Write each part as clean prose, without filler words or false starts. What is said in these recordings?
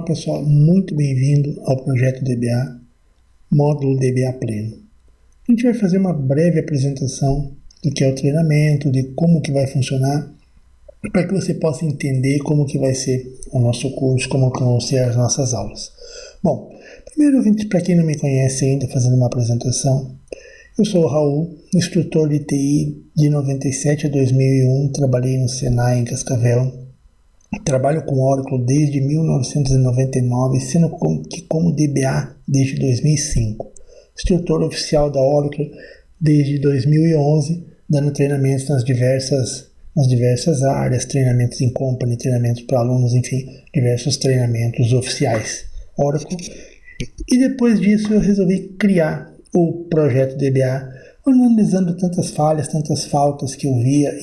Olá pessoal, muito bem-vindo ao projeto DBA, módulo DBA Pleno. A gente vai fazer uma breve apresentação do que é o treinamento, de como que vai funcionar, para que você possa entender como que vai ser o nosso curso, como que vão ser as nossas aulas. Bom, primeiro, para quem não me conhece ainda, fazendo uma apresentação, eu sou o Raul, instrutor de TI de 97 a 2001, trabalhei no Senai em Cascavel. Trabalho com Oracle desde 1999, sendo como DBA desde 2005. Instrutor oficial da Oracle desde 2011, dando treinamentos nas diversas áreas, treinamentos em company, treinamentos para alunos, enfim, diversos treinamentos oficiais Oracle. E depois disso eu resolvi criar o projeto DBA, analisando tantas falhas, tantas faltas que eu via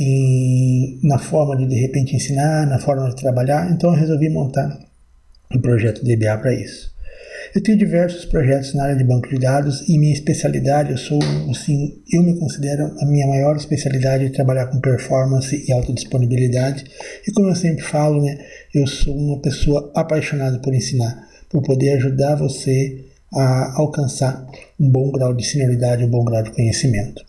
na forma de repente ensinar, na forma de trabalhar, então eu resolvi montar um projeto DBA para isso. Eu tenho diversos projetos na área de banco de dados e minha especialidade, eu me considero a minha maior especialidade é trabalhar com performance e alta disponibilidade, e como eu sempre falo, eu sou uma pessoa apaixonada por ensinar, por poder ajudar você a alcançar um bom grau de senioridade, um bom grau de conhecimento.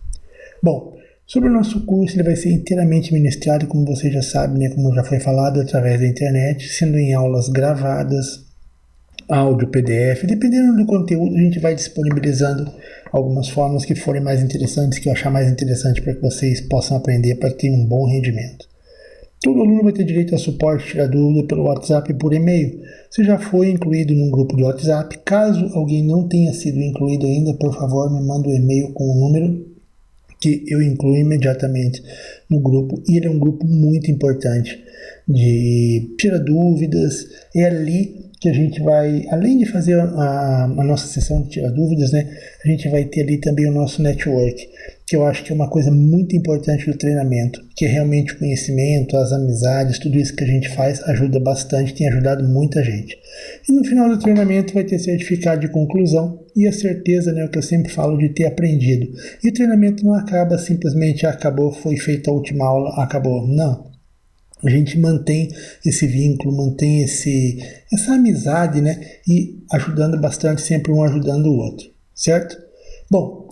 Bom, sobre o nosso curso, ele vai ser inteiramente ministrado, como você já sabe, como já foi falado, através da internet, sendo em aulas gravadas, áudio, PDF, dependendo do conteúdo, a gente vai disponibilizando algumas formas que forem mais interessantes, que eu achar mais interessante para que vocês possam aprender para ter um bom rendimento. Todo aluno vai ter direito a suporte, tirar dúvida pelo WhatsApp e por e-mail. Você já foi incluído num grupo de WhatsApp. Caso alguém não tenha sido incluído ainda, por favor, me manda um e-mail com o número que eu incluo imediatamente no grupo. E ele é um grupo muito importante de tirar dúvidas. É ali que a gente vai, além de fazer a nossa sessão de tirar dúvidas, a gente vai ter ali também o nosso network, que eu acho que é uma coisa muito importante do treinamento, que é realmente o conhecimento, as amizades, tudo isso que a gente faz ajuda bastante, tem ajudado muita gente. E no final do treinamento vai ter certificado de conclusão e a certeza, o que eu sempre falo, de ter aprendido. E o treinamento não acaba simplesmente, acabou, foi feita a última aula, acabou. Não. A gente mantém esse vínculo, mantém essa amizade, e ajudando bastante, sempre um ajudando o outro, certo? Bom,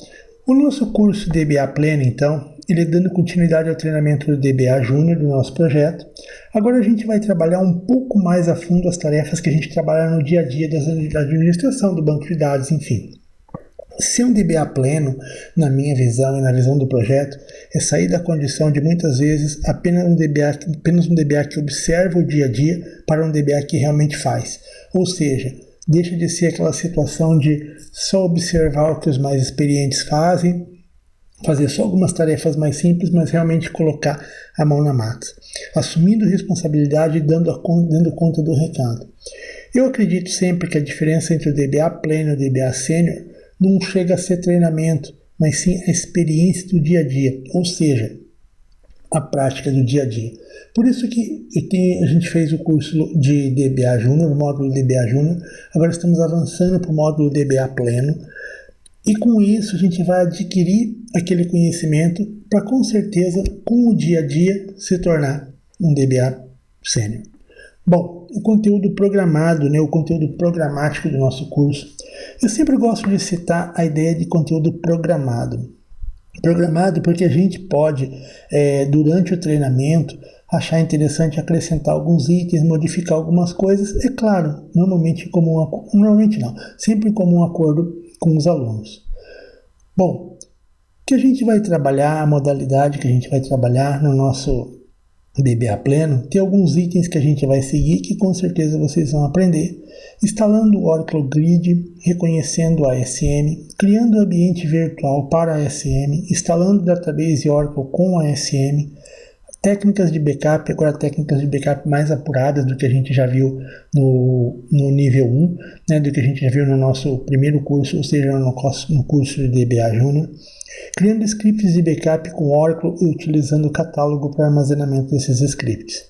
o nosso curso DBA Pleno, então, ele é dando continuidade ao treinamento do DBA Júnior do nosso projeto. Agora a gente vai trabalhar um pouco mais a fundo as tarefas que a gente trabalha no dia a dia da administração do banco de dados, enfim. Ser um DBA pleno, na minha visão e na visão do projeto, é sair da condição de muitas vezes apenas um DBA que observa o dia a dia para um DBA que realmente faz. Ou seja, deixa de ser aquela situação de só observar o que os mais experientes fazem, fazer só algumas tarefas mais simples, mas realmente colocar a mão na massa, assumindo responsabilidade e dando conta do recado. Eu acredito sempre que a diferença entre o DBA pleno e o DBA sênior não chega a ser treinamento, mas sim a experiência do dia a dia, ou seja, a prática do dia a dia. Por isso que a gente fez o curso de DBA Júnior, o módulo DBA Júnior, agora estamos avançando para o módulo DBA Pleno, e com isso a gente vai adquirir aquele conhecimento para, com certeza, com o dia a dia, se tornar um DBA sênior. Bom, o conteúdo programado, o conteúdo programático do nosso curso. Eu sempre gosto de citar a ideia de conteúdo programado. Programado porque a gente pode, durante o treinamento, achar interessante acrescentar alguns itens, modificar algumas coisas. É claro, sempre em comum acordo com os alunos. Bom, o que a gente vai trabalhar, a modalidade que a gente vai trabalhar no nosso DBA Pleno, tem alguns itens que a gente vai seguir que com certeza vocês vão aprender. Instalando o Oracle Grid, reconhecendo a ASM, criando o ambiente virtual para a ASM, instalando o database Oracle com a ASM, técnicas de backup, agora técnicas de backup mais apuradas do que a gente já viu no nível 1, do que a gente já viu no nosso primeiro curso, ou seja, no curso de DBA Júnior. Criando scripts de backup com Oracle e utilizando o catálogo para armazenamento desses scripts.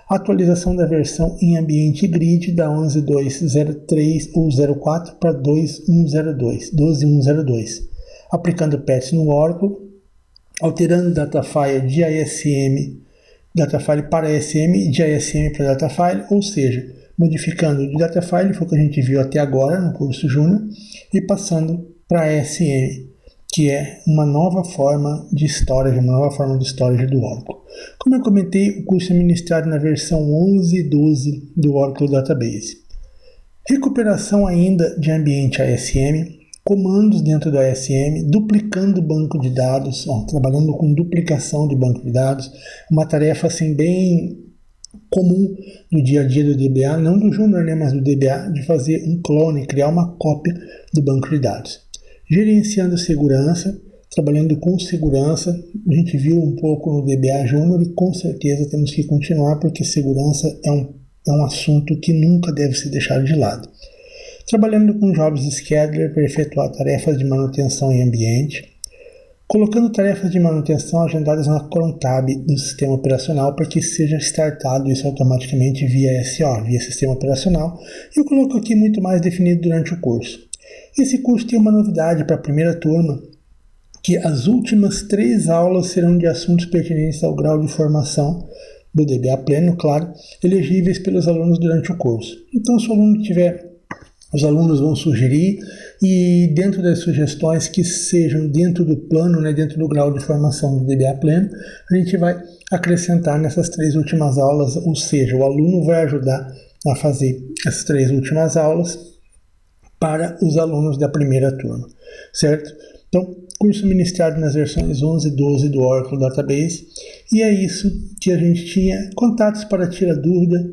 Atualização da versão em ambiente grid da 11.2.03 ou 04 para 12.1.02. Aplicando patch no Oracle, alterando datafile de ASM, datafile para ASM e de ASM para datafile, ou seja, modificando de data file, foi o que a gente viu até agora no curso Júnior, e passando para ASM, que é uma nova forma de storage, do Oracle. Como eu comentei, o curso é ministrado na versão 11 e 12 do Oracle Database. Recuperação ainda de ambiente ASM, comandos dentro do ASM, duplicando o banco de dados, trabalhando com duplicação de banco de dados, uma tarefa assim bem comum no dia a dia do DBA, não do Júnior, né, mas do DBA, de fazer um clone, criar uma cópia do banco de dados. Gerenciando segurança, trabalhando com segurança, a gente viu um pouco no DBA Júnior e com certeza temos que continuar porque segurança é um assunto que nunca deve ser deixado de lado. Trabalhando com Jobs Scheduler para efetuar tarefas de manutenção em ambiente, colocando tarefas de manutenção agendadas na crontab do sistema operacional para que seja startado isso automaticamente via SO, via sistema operacional, e eu coloco aqui muito mais definido durante o curso. Esse curso tem uma novidade para a primeira turma, que as últimas 3 aulas serão de assuntos pertinentes ao grau de formação do DBA pleno, claro, elegíveis pelos alunos durante o curso. Então, se o aluno tiver, os alunos vão sugerir, e dentro das sugestões que sejam dentro do plano, né, dentro do grau de formação do DBA pleno, a gente vai acrescentar nessas 3 últimas aulas, ou seja, o aluno vai ajudar a fazer essas 3 últimas aulas para os alunos da primeira turma, certo? Então, curso ministrado nas versões 11 e 12 do Oracle Database, e é isso que a gente tinha. Contatos para tirar dúvida,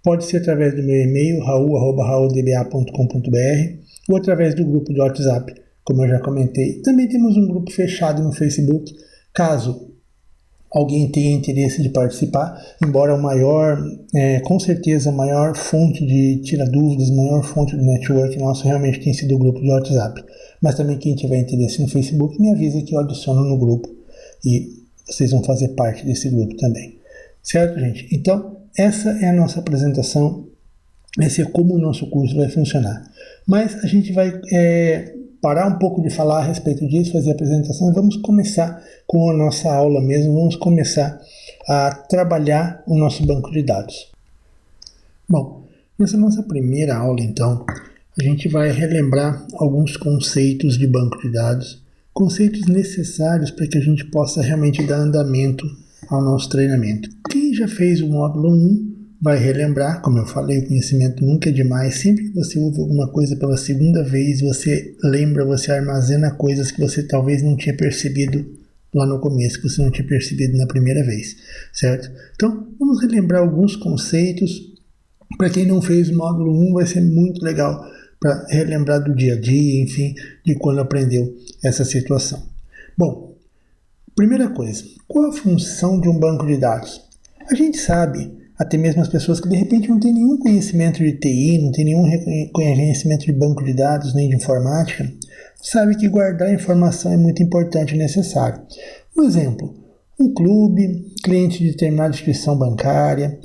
pode ser através do meu e-mail, raul@raoldba.com.br, ou através do grupo de WhatsApp, como eu já comentei. Também temos um grupo fechado no Facebook, caso alguém tenha interesse de participar, embora com certeza a maior fonte de tirar dúvidas, maior fonte do network nosso realmente tem sido o grupo de WhatsApp. Mas também quem tiver interesse no Facebook, me avisa que eu adiciono no grupo e vocês vão fazer parte desse grupo também. Certo, gente? Então, essa é a nossa apresentação, esse é como o nosso curso vai funcionar. Mas a gente vai parar um pouco de falar a respeito disso, fazer a apresentação, e vamos começar com a nossa aula mesmo, vamos começar a trabalhar o nosso banco de dados. Bom, nessa nossa primeira aula, então, a gente vai relembrar alguns conceitos de banco de dados, conceitos necessários para que a gente possa realmente dar andamento ao nosso treinamento. Quem já fez o módulo 1 vai relembrar, como eu falei, o conhecimento nunca é demais. Sempre que você ouve alguma coisa pela segunda vez, você lembra, você armazena coisas que você talvez não tinha percebido lá no começo, que você não tinha percebido na primeira vez, certo? Então, vamos relembrar alguns conceitos. Para quem não fez o módulo 1, vai ser muito legal para relembrar do dia a dia, enfim, de quando aprendeu essa situação. Bom, primeira coisa, qual a função de um banco de dados? A gente sabe, até mesmo as pessoas que de repente não têm nenhum conhecimento de TI, não têm nenhum conhecimento de banco de dados, nem de informática, sabe que guardar informação é muito importante e necessário. Um exemplo, um clube, cliente de determinada instituição bancária,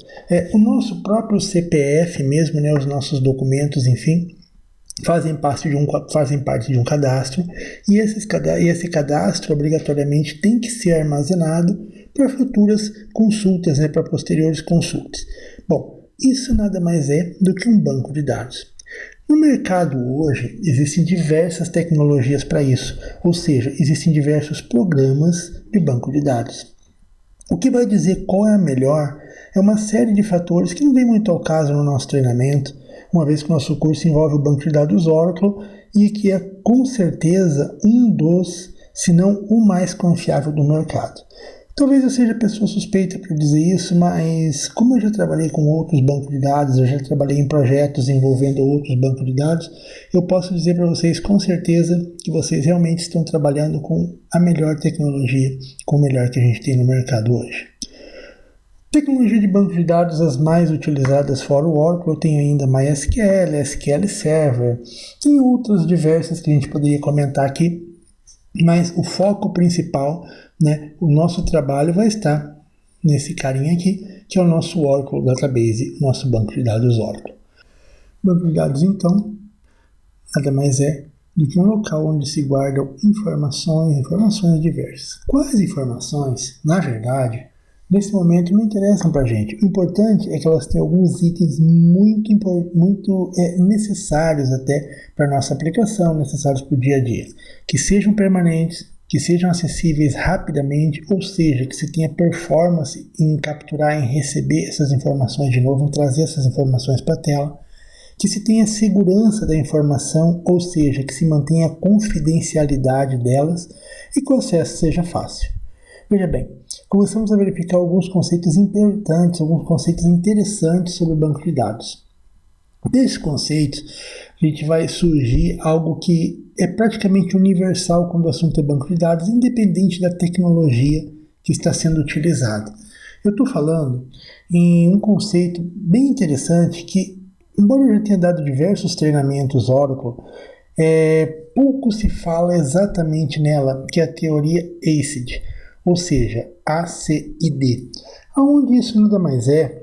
o nosso próprio CPF mesmo, né, os nossos documentos, enfim, fazem parte de um cadastro, e esse cadastro obrigatoriamente tem que ser armazenado para futuras consultas, né, para posteriores consultas. Bom, isso nada mais é do que um banco de dados. No mercado hoje existem diversas tecnologias para isso, ou seja, existem diversos programas de banco de dados. O que vai dizer qual é a melhor é uma série de fatores que não vem muito ao caso no nosso treinamento, uma vez que o nosso curso envolve o banco de dados Oracle e que é com certeza um dos, se não o mais confiável do mercado. Talvez eu seja pessoa suspeita para dizer isso, mas como eu já trabalhei com outros bancos de dados, eu já trabalhei em projetos envolvendo outros bancos de dados, eu posso dizer para vocês com certeza que vocês realmente estão trabalhando com a melhor tecnologia, com o melhor que a gente tem no mercado hoje. Tecnologia de banco de dados, as mais utilizadas fora o Oracle, tem ainda MySQL, SQL Server, tem outras diversas que a gente poderia comentar aqui, mas o foco principal, né, o nosso trabalho vai estar nesse carinha aqui, que é o nosso Oracle Database, nosso banco de dados Oracle. Banco de dados, então, nada mais é do que um local onde se guardam informações diversas. Quais informações, na verdade, nesse momento não interessam para a gente. O importante é que elas têm alguns itens muito necessários até para a nossa aplicação, necessários para o dia a dia, que sejam permanentes, que sejam acessíveis rapidamente, ou seja, que se tenha performance em capturar, em receber essas informações de novo, em trazer essas informações para a tela, que se tenha segurança da informação, ou seja, que se mantenha a confidencialidade delas e que o acesso seja fácil. Veja bem, começamos a verificar alguns conceitos importantes, alguns conceitos interessantes sobre o banco de dados. Desses conceitos, a gente vai surgir algo que é praticamente universal quando o assunto é banco de dados, independente da tecnologia que está sendo utilizada. Eu estou falando em um conceito bem interessante que, embora eu já tenha dado diversos treinamentos Oracle, pouco se fala exatamente nela, que é a teoria ACID, ou seja, ACID, onde isso nada mais é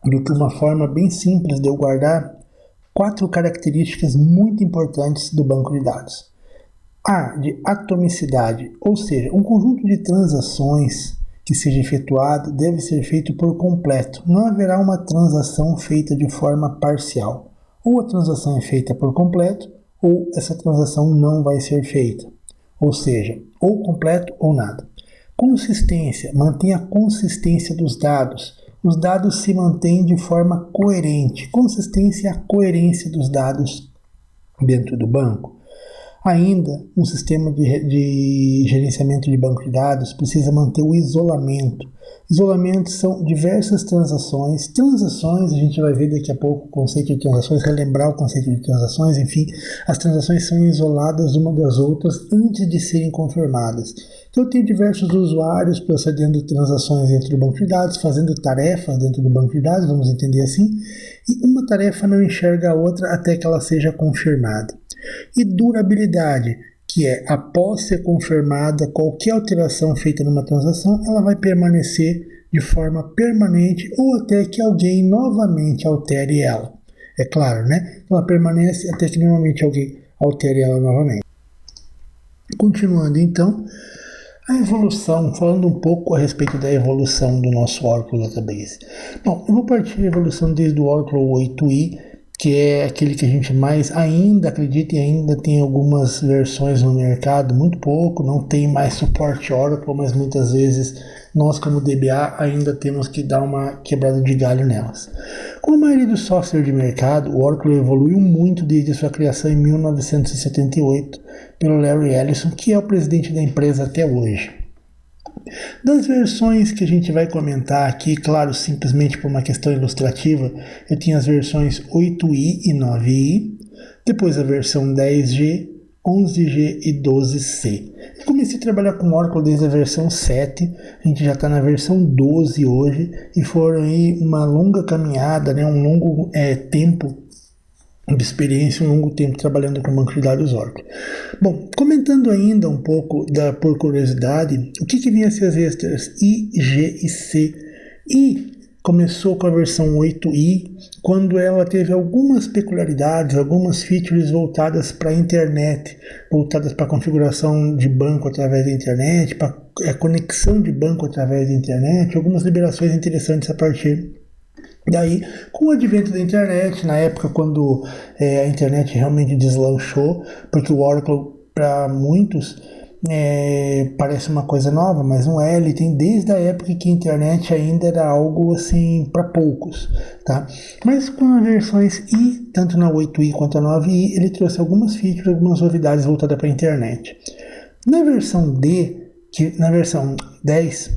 do que uma forma bem simples de eu guardar 4 características muito importantes do banco de dados. A de atomicidade, ou seja, um conjunto de transações que seja efetuado deve ser feito por completo. Não haverá uma transação feita de forma parcial. Ou a transação é feita por completo, ou essa transação não vai ser feita. Ou seja, ou completo ou nada. Consistência, mantenha a consistência dos dados. Os dados se mantêm de forma coerente. Consistência é a coerência dos dados dentro do banco. Ainda, um sistema de gerenciamento de banco de dados precisa manter o isolamento. Isolamento são diversas transações. Transações, a gente vai ver daqui a pouco o conceito de transações, relembrar o conceito de transações, enfim, as transações são isoladas uma das outras antes de serem confirmadas. Então eu tenho diversos usuários procedendo transações dentro do banco de dados, fazendo tarefas dentro do banco de dados, vamos entender assim, e uma tarefa não enxerga a outra até que ela seja confirmada. E durabilidade, que é, após ser confirmada qualquer alteração feita numa transação, ela vai permanecer de forma permanente ou até que alguém novamente altere ela. É claro, né? Ela permanece até que novamente alguém altere ela novamente. Continuando então, a evolução, falando um pouco a respeito da evolução do nosso Oracle Database. Bom, eu vou partir da evolução desde o Oracle 8i, que é aquele que a gente mais ainda acredita e ainda tem algumas versões no mercado, muito pouco, não tem mais suporte Oracle, mas muitas vezes nós como DBA ainda temos que dar uma quebrada de galho nelas. Como a maioria do software de mercado, o Oracle evoluiu muito desde sua criação em 1978 pelo Larry Ellison, que é o presidente da empresa até hoje. Das versões que a gente vai comentar aqui, claro, simplesmente por uma questão ilustrativa, eu tinha as versões 8i e 9i, depois a versão 10G, 11G e 12C. Eu comecei a trabalhar com Oracle desde a versão 7, a gente já está na versão 12 hoje, e foram aí uma longa caminhada, né, um longo tempo de experiência, um longo tempo trabalhando com banco de dados Oracle. Bom, comentando ainda um pouco, por curiosidade, o que vinha a ser as extras I, G e C. I começou com a versão 8i, quando ela teve algumas peculiaridades, algumas features voltadas para a internet, voltadas para a configuração de banco através da internet, para a conexão de banco através da internet, algumas liberações interessantes a partir daí, com o advento da internet, na época quando a internet realmente deslanchou, porque o Oracle, para muitos, parece uma coisa nova, mas não é. Ele tem desde a época que a internet ainda era algo assim para poucos, tá? Mas com as versões I, tanto na 8i quanto na 9i, ele trouxe algumas features, algumas novidades voltadas para a internet. Na versão na versão 10,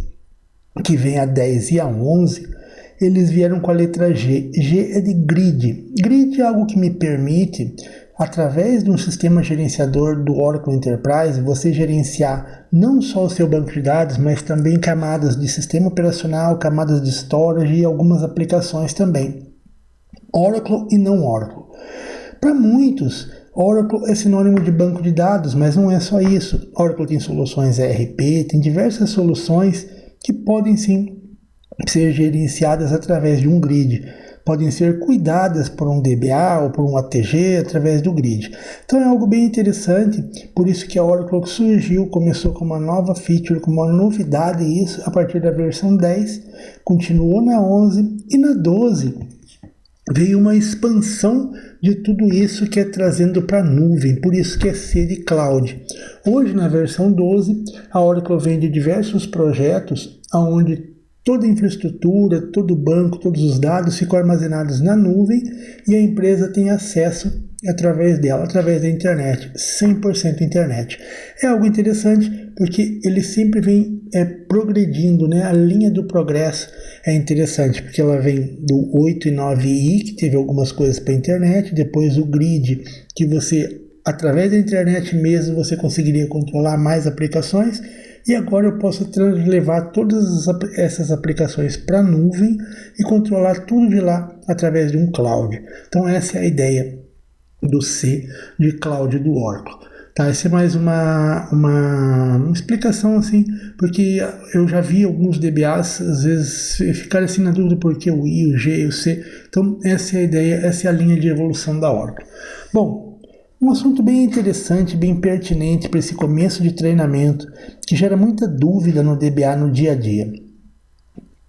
que vem a 10 e a 11, eles vieram com a letra G. G é de grid. Grid é algo que me permite, através de um sistema gerenciador do Oracle Enterprise, você gerenciar não só o seu banco de dados, mas também camadas de sistema operacional, camadas de storage e algumas aplicações também. Oracle e não Oracle. Para muitos, Oracle é sinônimo de banco de dados, mas não é só isso. Oracle tem soluções ERP, tem diversas soluções que podem sim ser gerenciadas através de um grid. podem ser cuidadas por um DBA ou por um ATG através do grid. Então é algo bem interessante, por isso que a Oracle surgiu, começou com uma nova feature, com uma novidade, isso a partir da versão 10, continuou na 11 e na 12 veio uma expansão de tudo isso que é trazendo para a nuvem, por isso que é C de Cloud. Hoje, na versão 12, a Oracle vende diversos projetos onde toda a infraestrutura, todo o banco, todos os dados ficam armazenados na nuvem e a empresa tem acesso através dela, através da internet, 100% internet. É algo interessante porque ele sempre vem progredindo, né? A linha do progresso é interessante porque ela vem do 8 e 9i, que teve algumas coisas para a internet, depois o grid, que você, através da internet mesmo, você conseguiria controlar mais aplicações, e agora eu posso levar todas essas aplicações para a nuvem e controlar tudo de lá através de um cloud. Então essa é a ideia do C de Cloud do Oracle. Tá, essa é mais uma explicação assim, porque eu já vi alguns DBAs às vezes ficarem assim na dúvida por que o I, o G e o C. Então essa é a ideia, essa é a linha de evolução da Oracle. Bom, um assunto bem interessante, bem pertinente para esse começo de treinamento, que gera muita dúvida no DBA no dia a dia.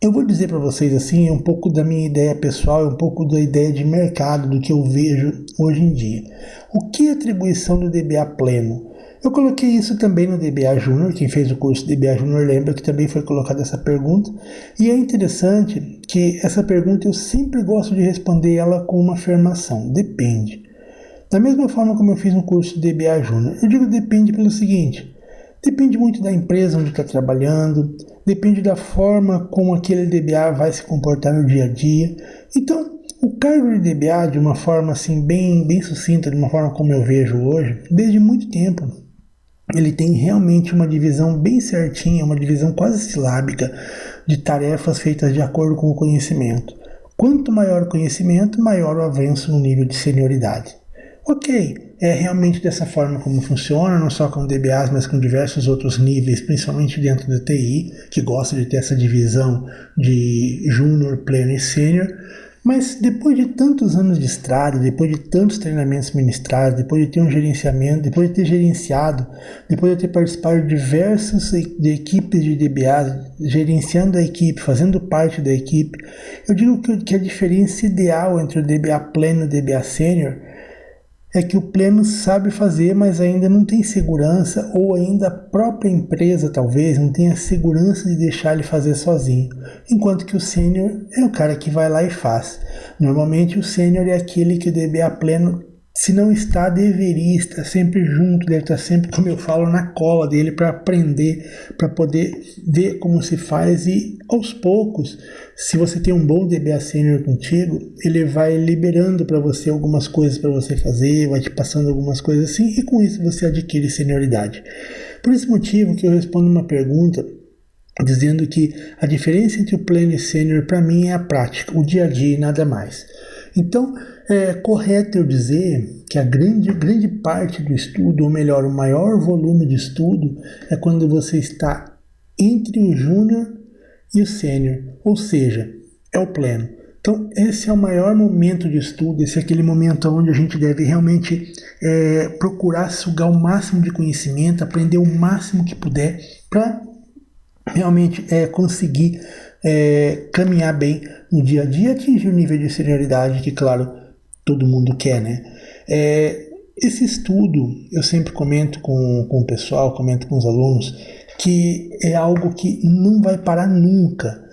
Eu vou dizer para vocês assim, um pouco da minha ideia pessoal, um pouco da ideia de mercado, do que eu vejo hoje em dia. O que é atribuição do DBA pleno? Eu coloquei isso também no DBA Júnior, quem fez o curso DBA Júnior lembra que também foi colocada essa pergunta, e é interessante que essa pergunta eu sempre gosto de responder ela com uma afirmação, depende. Da mesma forma como eu fiz no curso DBA Júnior, eu digo depende pelo seguinte: depende muito da empresa onde está trabalhando, depende da forma como aquele DBA vai se comportar no dia a dia. Então, o cargo de DBA, de uma forma assim bem sucinta, de uma forma como eu vejo hoje, desde muito tempo, ele tem realmente uma divisão bem certinha, uma divisão quase silábica de tarefas feitas de acordo com o conhecimento. Quanto maior o conhecimento, maior o avanço no nível de senioridade. Ok, é realmente dessa forma como funciona, não só com DBAs, mas com diversos outros níveis, principalmente dentro da TI, que gosta de ter essa divisão de júnior, pleno e sênior. Mas depois de tantos anos de estrada, depois de tantos treinamentos ministrados, depois de ter um gerenciamento, depois de ter gerenciado, depois de ter participado de diversas equipes de DBAs, gerenciando a equipe, fazendo parte da equipe, eu digo que a diferença ideal entre o DBA pleno e o DBA sênior é que o pleno sabe fazer, mas ainda não tem segurança, ou ainda a própria empresa talvez não tenha segurança de deixar ele fazer sozinho, enquanto que o sênior é o cara que vai lá e faz. Normalmente o sênior é aquele que o DBA pleno, se não está, deveria estar sempre junto, deve estar sempre, como eu falo, na cola dele para aprender, para poder ver como se faz, e aos poucos, se você tem um bom DBA sênior contigo, ele vai liberando para você algumas coisas para você fazer, vai te passando algumas coisas assim, e com isso você adquire senioridade. Por esse motivo que eu respondo uma pergunta dizendo que a diferença entre o pleno e sênior para mim é a prática, o dia a dia e nada mais. Então, é correto eu dizer que a grande parte do estudo, ou melhor, o maior volume de estudo, é quando você está entre o júnior e o sênior, ou seja, é o pleno. Então, esse é o maior momento de estudo, esse é aquele momento onde a gente deve realmente procurar sugar o máximo de conhecimento, aprender o máximo que puder, para realmente conseguir caminhar bem no dia a dia e atingir o nível de senioridade que, claro, todo mundo quer, né? Esse estudo, eu sempre comento com o pessoal, comento com os alunos, que é algo que não vai parar nunca.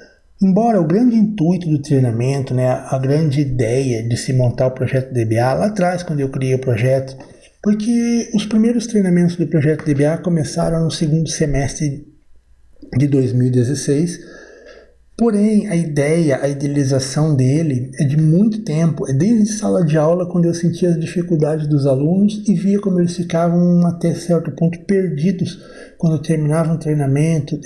Embora o grande intuito do treinamento, né, a grande ideia de se montar o projeto DBA, lá atrás, quando eu criei o projeto, porque os primeiros treinamentos do projeto DBA começaram no segundo semestre de 2016, porém a ideia, a idealização dele é de muito tempo, é desde sala de aula, quando eu sentia as dificuldades dos alunos e via como eles ficavam até certo ponto perdidos quando terminavam o treinamento,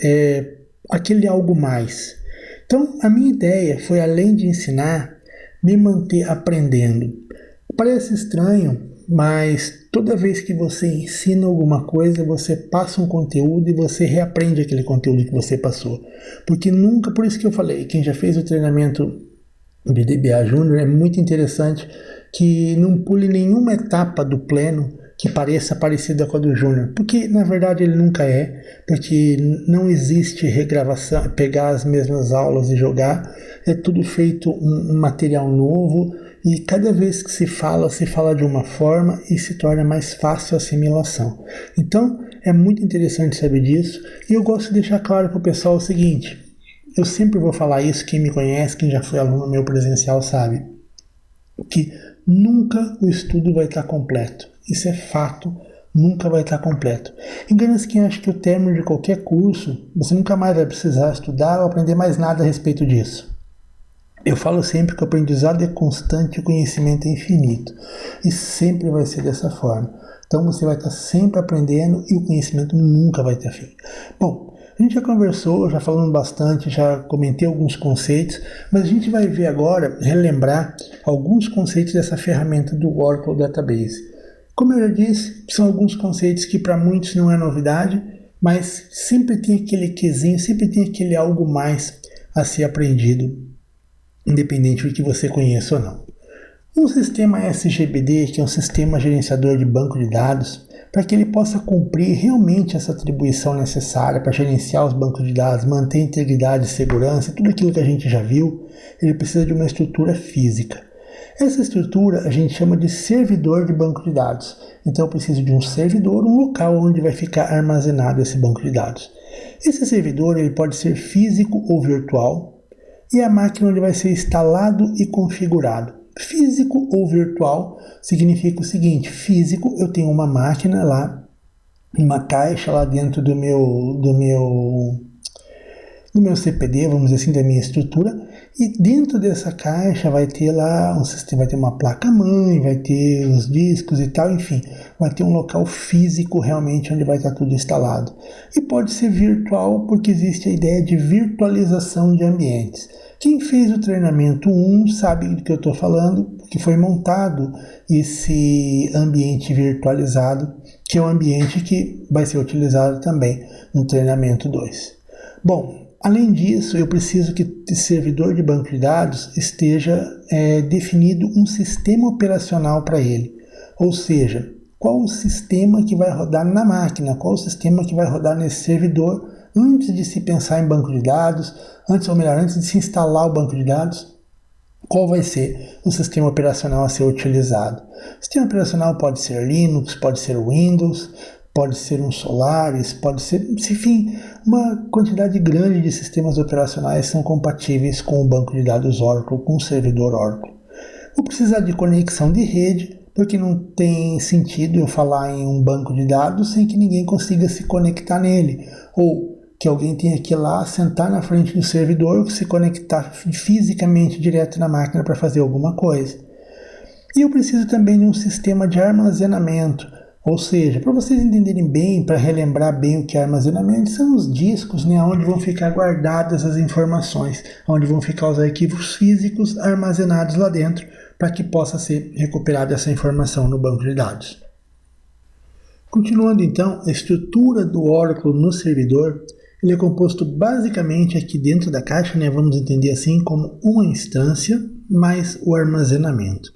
aquele algo mais. Então a minha ideia foi, além de ensinar, me manter aprendendo. Parece estranho, mas toda vez que você ensina alguma coisa, você passa um conteúdo e você reaprende aquele conteúdo que você passou. Porque nunca, por isso que eu falei, quem já fez o treinamento de DBA Júnior é muito interessante que não pule nenhuma etapa do pleno que pareça parecida com a do Júnior, porque na verdade ele nunca é, porque não existe regravação, pegar as mesmas aulas e jogar, é tudo feito um material novo e cada vez que se fala de uma forma e se torna mais fácil a assimilação. Então é muito interessante saber disso e eu gosto de deixar claro para o pessoal o seguinte, eu sempre vou falar isso, quem me conhece, quem já foi aluno meu presencial sabe, que nunca o estudo vai estar completo. Isso é fato, nunca vai estar completo. Engana-se quem acha que o término de qualquer curso, você nunca mais vai precisar estudar ou aprender mais nada a respeito disso. Eu falo sempre que o aprendizado é constante e o conhecimento é infinito. E sempre vai ser dessa forma. Então você vai estar sempre aprendendo e o conhecimento nunca vai ter fim. Bom, a gente já conversou, já falamos bastante, já comentei alguns conceitos, mas a gente vai ver agora, relembrar alguns conceitos dessa ferramenta do Oracle Database. Como eu já disse, são alguns conceitos que para muitos não é novidade, mas sempre tem aquele quesinho, sempre tem aquele algo mais a ser aprendido, independente do que você conheça ou não. Um sistema SGBD, que é um sistema gerenciador de banco de dados, para que ele possa cumprir realmente essa atribuição necessária para gerenciar os bancos de dados, manter integridade e segurança, tudo aquilo que a gente já viu, ele precisa de uma estrutura física. Essa estrutura a gente chama de servidor de banco de dados. Então eu preciso de um servidor, um local onde vai ficar armazenado esse banco de dados. Esse servidor ele pode ser físico ou virtual e a máquina onde vai ser instalado e configurado. Físico ou virtual significa o seguinte, físico eu tenho uma máquina lá, uma caixa lá dentro do meu CPD, vamos dizer assim, da minha estrutura, e dentro dessa caixa vai ter lá um sistema, vai ter uma placa-mãe, vai ter os discos e tal, enfim, vai ter um local físico realmente onde vai estar tudo instalado. E pode ser virtual porque existe a ideia de virtualização de ambientes. Quem fez o treinamento 1 sabe do que eu estou falando, que foi montado esse ambiente virtualizado, que é um ambiente que vai ser utilizado também no treinamento 2. Bom, além disso, eu preciso que o servidor de banco de dados esteja definido um sistema operacional para ele. Ou seja, qual o sistema que vai rodar na máquina, qual o sistema que vai rodar nesse servidor antes de se pensar em banco de dados, antes de se instalar o banco de dados, qual vai ser o sistema operacional a ser utilizado. O sistema operacional pode ser Linux, pode ser Windows, pode ser um Solaris, pode ser, enfim, uma quantidade grande de sistemas operacionais são compatíveis com o banco de dados Oracle, com o servidor Oracle. Vou precisar de conexão de rede, porque não tem sentido eu falar em um banco de dados sem que ninguém consiga se conectar nele, ou que alguém tenha que ir lá, sentar na frente do servidor, se conectar fisicamente direto na máquina para fazer alguma coisa. E eu preciso também de um sistema de armazenamento, ou seja, para vocês entenderem bem, para relembrar bem o que é armazenamento, são os discos, né, onde vão ficar guardadas as informações, onde vão ficar os arquivos físicos armazenados lá dentro, para que possa ser recuperada essa informação no banco de dados. Continuando então, a estrutura do Oracle no servidor, ele é composto basicamente aqui dentro da caixa, né, vamos entender assim, como uma instância mais o armazenamento.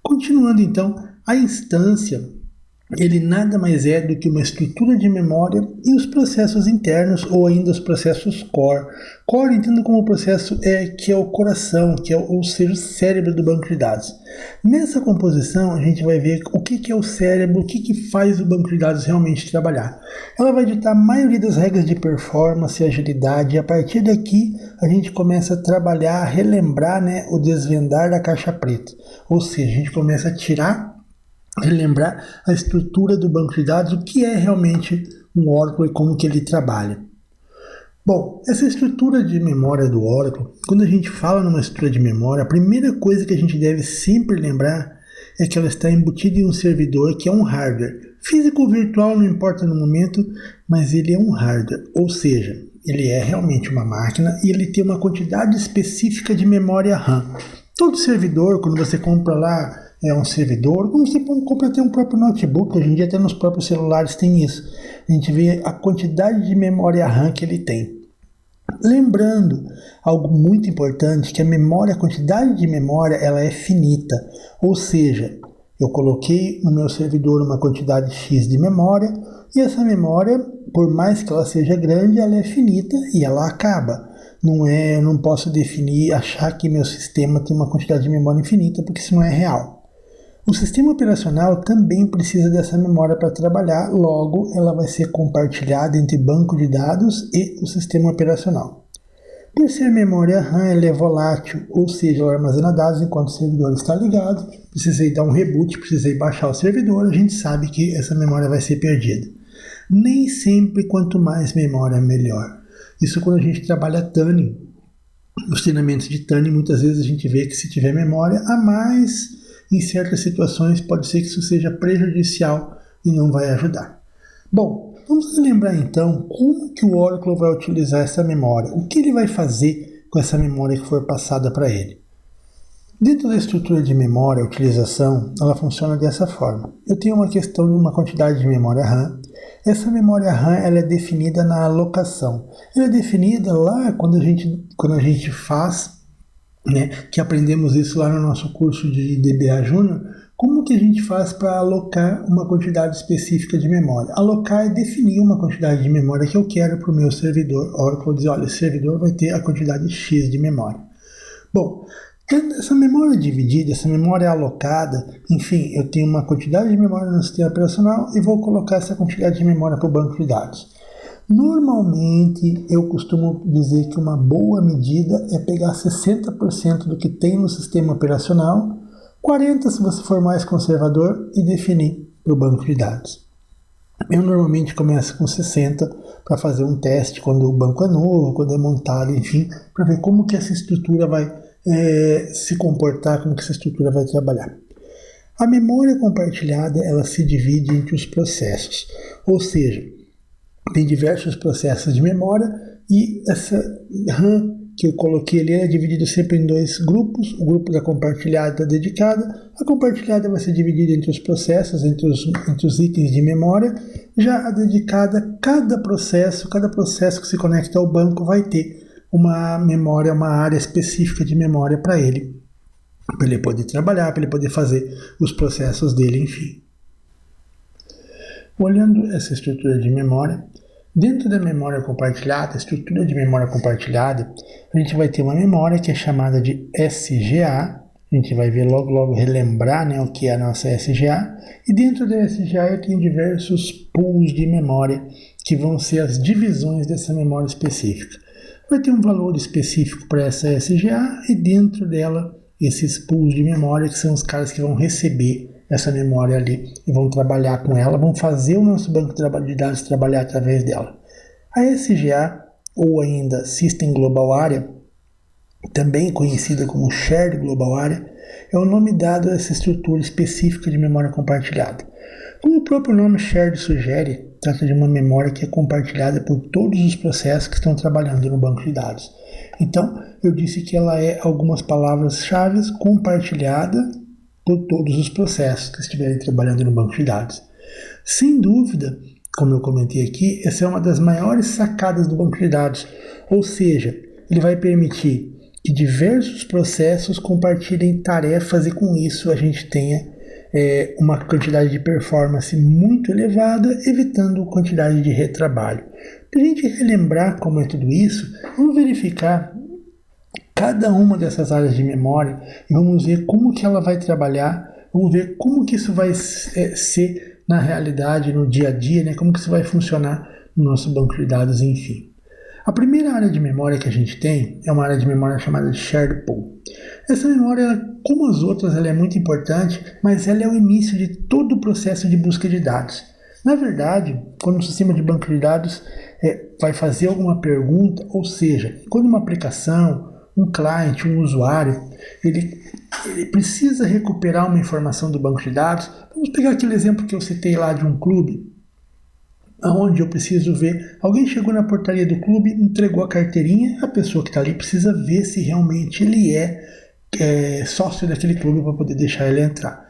Continuando então, a instância, ele nada mais é do que uma estrutura de memória e os processos internos ou ainda os processos core. Core entendo como o processo que é o coração, que é ou seja, o cérebro do banco de dados. Nessa composição a gente vai ver o que é o cérebro, o que faz o banco de dados realmente trabalhar. Ela vai ditar a maioria das regras de performance e agilidade e a partir daqui a gente começa a trabalhar, a relembrar, né, o desvendar da caixa preta. Ou seja, a gente começa a relembrar a estrutura do banco de dados, o que é realmente um Oracle e como que ele trabalha. Bom, essa estrutura de memória do Oracle, quando a gente fala numa estrutura de memória, a primeira coisa que a gente deve sempre lembrar é que ela está embutida em um servidor que é um hardware. Físico ou virtual não importa no momento, mas ele é um hardware, ou seja, ele é realmente uma máquina e ele tem uma quantidade específica de memória RAM. Todo servidor, quando você compra lá um servidor, como você compra até um próprio notebook, hoje em dia até nos próprios celulares tem isso. A gente vê a quantidade de memória RAM que ele tem. Lembrando algo muito importante, que a quantidade de memória, ela é finita, ou seja, eu coloquei no meu servidor uma quantidade X de memória e essa memória, por mais que ela seja grande, ela é finita e ela acaba. Eu não posso achar que meu sistema tem uma quantidade de memória infinita, porque isso não é real. O sistema operacional também precisa dessa memória para trabalhar, logo ela vai ser compartilhada entre banco de dados e o sistema operacional. Por ser memória RAM, ela é volátil, ou seja, ela armazena dados enquanto o servidor está ligado. Precisei dar um reboot, precisei baixar o servidor, a gente sabe que essa memória vai ser perdida. Nem sempre quanto mais memória, melhor. Isso quando a gente trabalha tuning. Nos treinamentos de tuning, muitas vezes a gente vê que se tiver memória a mais, em certas situações pode ser que isso seja prejudicial e não vai ajudar. Bom, vamos lembrar então como que o Oracle vai utilizar essa memória, o que ele vai fazer com essa memória que for passada para ele. Dentro da estrutura de memória, a utilização, ela funciona dessa forma. Eu tenho uma questão de uma quantidade de memória RAM. Essa memória RAM ela é definida na alocação. Ela é definida lá quando a gente faz, que aprendemos isso lá no nosso curso de DBA Júnior, como que a gente faz para alocar uma quantidade específica de memória? Alocar é definir uma quantidade de memória que eu quero para o meu servidor. A Oracle diz, olha, esse servidor vai ter a quantidade X de memória. Bom, essa memória dividida, essa memória alocada, enfim, eu tenho uma quantidade de memória no sistema operacional e vou colocar essa quantidade de memória para o banco de dados. Normalmente, eu costumo dizer que uma boa medida é pegar 60% do que tem no sistema operacional, 40% se você for mais conservador, e definir para o banco de dados. Eu normalmente começo com 60% para fazer um teste quando o banco é novo, quando é montado, enfim, para ver como que essa estrutura vai se comportar, como que essa estrutura vai trabalhar. A memória compartilhada, ela se divide entre os processos, ou seja, tem diversos processos de memória e essa RAM que eu coloquei ali é dividida sempre em dois grupos, o grupo da compartilhada e da dedicada. A compartilhada vai ser dividida entre os processos, entre os itens de memória. Já a dedicada, cada processo que se conecta ao banco vai ter uma memória, uma área específica de memória para ele poder trabalhar, para ele poder fazer os processos dele, enfim. Olhando essa estrutura de memória, dentro da memória compartilhada, a estrutura de memória compartilhada, a gente vai ter uma memória que é chamada de SGA, a gente vai ver logo relembrar o que é a nossa SGA, e dentro da SGA eu tenho diversos pools de memória, que vão ser as divisões dessa memória específica. Vai ter um valor específico para essa SGA, e dentro dela, esses pools de memória, que são os caras que vão receber essa memória ali e vão trabalhar com ela, vão fazer o nosso banco de dados trabalhar através dela. A SGA, ou ainda System Global Area, também conhecida como Shared Global Area, é o nome dado a essa estrutura específica de memória compartilhada. Como o próprio nome Shared sugere, trata de uma memória que é compartilhada por todos os processos que estão trabalhando no banco de dados. Então, eu disse que ela é, algumas palavras-chave, compartilhada por todos os processos que estiverem trabalhando no banco de dados. Sem dúvida, como eu comentei aqui, essa é uma das maiores sacadas do banco de dados, ou seja, ele vai permitir que diversos processos compartilhem tarefas e com isso a gente tenha uma quantidade de performance muito elevada, evitando quantidade de retrabalho. Para a gente relembrar como é tudo isso, vamos verificar cada uma dessas áreas de memória e vamos ver como que ela vai trabalhar, vamos ver como que isso vai ser na realidade, no dia a dia, como que isso vai funcionar no nosso banco de dados, enfim. A primeira área de memória que a gente tem é uma área de memória chamada de Shared Pool. Essa memória, como as outras, ela é muito importante, mas ela é o início de todo o processo de busca de dados. Na verdade, quando o sistema de banco de dados vai fazer alguma pergunta, ou seja, quando uma aplicação, um cliente, um usuário, ele precisa recuperar uma informação do banco de dados. Vamos pegar aquele exemplo que eu citei lá de um clube, onde eu preciso ver, alguém chegou na portaria do clube, entregou a carteirinha, a pessoa que está ali precisa ver se realmente ele é sócio daquele clube para poder deixar ele entrar.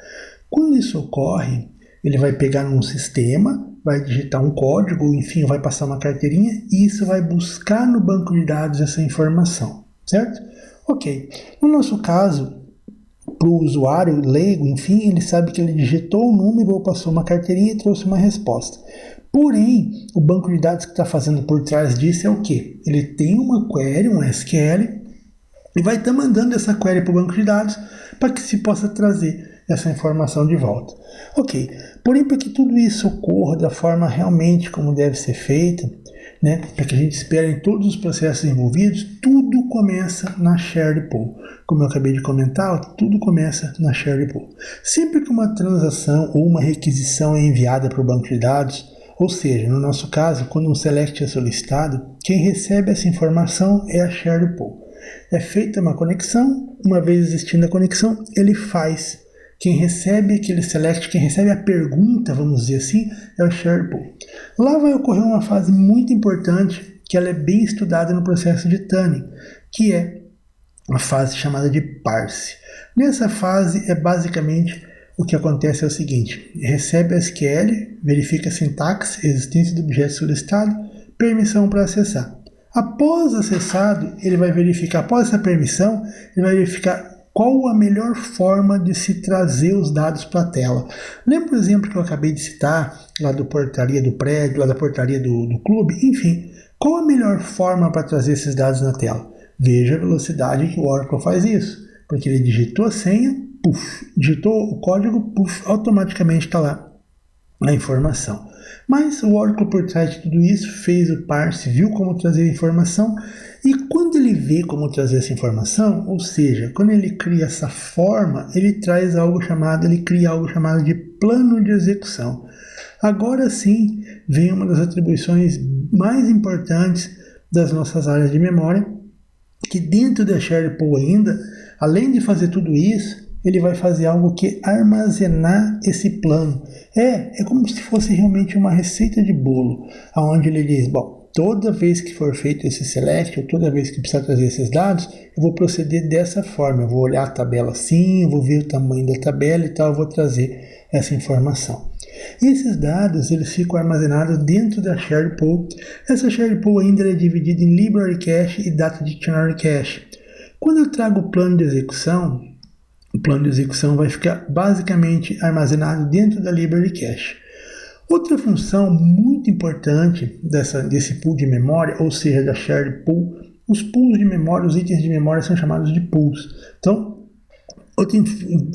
Quando isso ocorre, ele vai pegar num sistema, vai digitar um código, enfim, vai passar uma carteirinha e isso vai buscar no banco de dados essa informação, certo? Ok. No nosso caso, para o usuário leigo, enfim, ele sabe que ele digitou um número ou passou uma carteirinha e trouxe uma resposta. Porém, o banco de dados que está fazendo por trás disso é o quê? Ele tem uma query, um SQL, e vai estar mandando essa query para o banco de dados para que se possa trazer essa informação de volta. Ok, porém para que tudo isso ocorra da forma realmente como deve ser feita, né, para que a gente espere em todos os processos envolvidos, tudo começa na shared pool. Como eu acabei de comentar, tudo começa na shared pool. Sempre que uma transação ou uma requisição é enviada para o banco de dados, ou seja, no nosso caso, quando um select é solicitado, quem recebe essa informação é a shared pool. É feita uma conexão, uma vez existindo a conexão, ele faz. Quem recebe aquele select, quem recebe a pergunta, vamos dizer assim, é o shared pool. Lá vai ocorrer uma fase muito importante, que ela é bem estudada no processo de tuning, que é a fase chamada de parse. Nessa fase, basicamente o que acontece é o seguinte: recebe a SQL, verifica a sintaxe, existência do objeto solicitado, permissão para acessar. Após acessado, ele vai verificar, após essa permissão, ele vai verificar qual a melhor forma de se trazer os dados para a tela. Lembra o exemplo que eu acabei de citar, lá da portaria do prédio, lá da portaria do clube? Enfim, qual a melhor forma para trazer esses dados na tela? Veja a velocidade que o Oracle faz isso, porque ele digitou a senha, digitou o código, automaticamente está lá a informação. Mas o Oracle, por trás de tudo isso, fez o parse, viu como trazer a informação, e quando ele vê como trazer essa informação, ou seja, quando ele cria essa forma, ele cria algo chamado de plano de execução. Agora sim, vem uma das atribuições mais importantes das nossas áreas de memória, que dentro da shared pool ainda, além de fazer tudo isso, ele vai fazer algo que é armazenar esse plano. É como se fosse realmente uma receita de bolo, onde ele diz, bom, toda vez que for feito esse select, ou toda vez que precisar trazer esses dados, eu vou proceder dessa forma, eu vou olhar a tabela assim, eu vou ver o tamanho da tabela e tal, eu vou trazer essa informação. E esses dados, eles ficam armazenados dentro da shared pool. Essa shared pool ainda é dividida em library cache e data dictionary cache. Quando eu trago o plano de execução, o plano de execução vai ficar basicamente armazenado dentro da library cache. Outra função muito importante desse pool de memória, ou seja, da shared pool, os pools de memória, os itens de memória são chamados de pools. Então, outra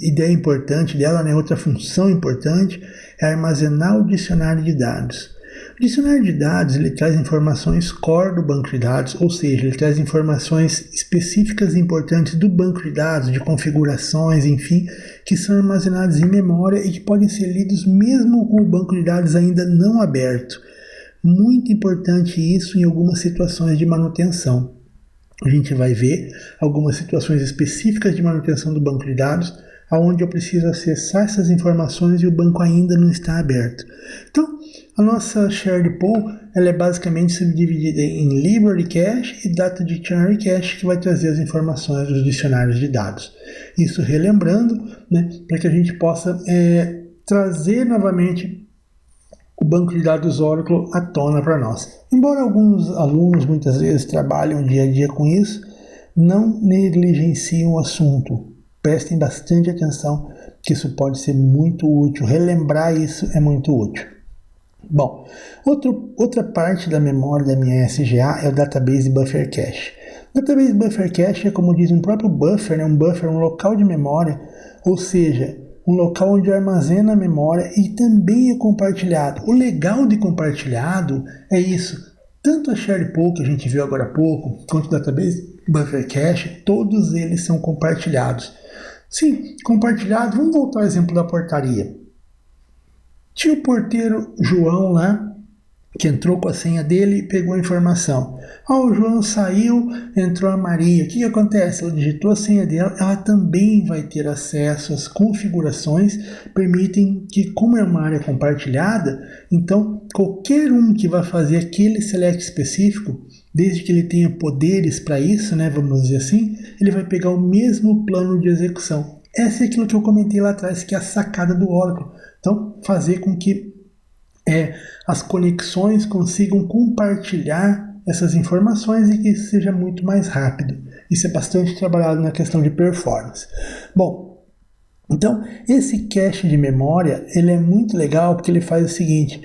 ideia importante dela, né, outra função importante, é armazenar o dicionário de dados. O dicionário de dados, ele traz informações core do banco de dados, ou seja, ele traz informações específicas e importantes do banco de dados, de configurações, enfim, que são armazenadas em memória e que podem ser lidos mesmo com o banco de dados ainda não aberto. Muito importante isso em algumas situações de manutenção. A gente vai ver algumas situações específicas de manutenção do banco de dados, onde eu preciso acessar essas informações e o banco ainda não está aberto. Então, a nossa shared pool, ela é basicamente subdividida em library cache e data dictionary cache, que vai trazer as informações dos dicionários de dados. Isso relembrando, né, para que a gente possa trazer novamente o banco de dados Oracle à tona para nós. Embora alguns alunos muitas vezes trabalhem dia a dia com isso, não negligenciem o assunto. Prestem bastante atenção, que isso pode ser muito útil. Relembrar isso é muito útil. Bom, outra parte da memória da minha SGA é o Database Buffer Cache. O Database Buffer Cache é, como diz um próprio buffer, né? Um local de memória, ou seja, um local onde armazena a memória e também é compartilhado. O legal de compartilhado é isso. Tanto a shared pool, que a gente viu agora há pouco, quanto o Database Buffer Cache, todos eles são compartilhados. Sim, compartilhado. Vamos voltar ao exemplo da portaria. Tinha o porteiro João lá, que entrou com a senha dele e pegou a informação. O João saiu, entrou a Maria. O que acontece? Ela digitou a senha dela, ela também vai ter acesso às configurações, permitem que, como é uma área compartilhada, então qualquer um que vai fazer aquele select específico, desde que ele tenha poderes para isso, né, vamos dizer assim, ele vai pegar o mesmo plano de execução. Essa é aquilo que eu comentei lá atrás, que é a sacada do Oracle. Então, fazer com que as conexões consigam compartilhar essas informações e que isso seja muito mais rápido. Isso é bastante trabalhado na questão de performance. Bom, então esse cache de memória ele é muito legal porque ele faz o seguinte: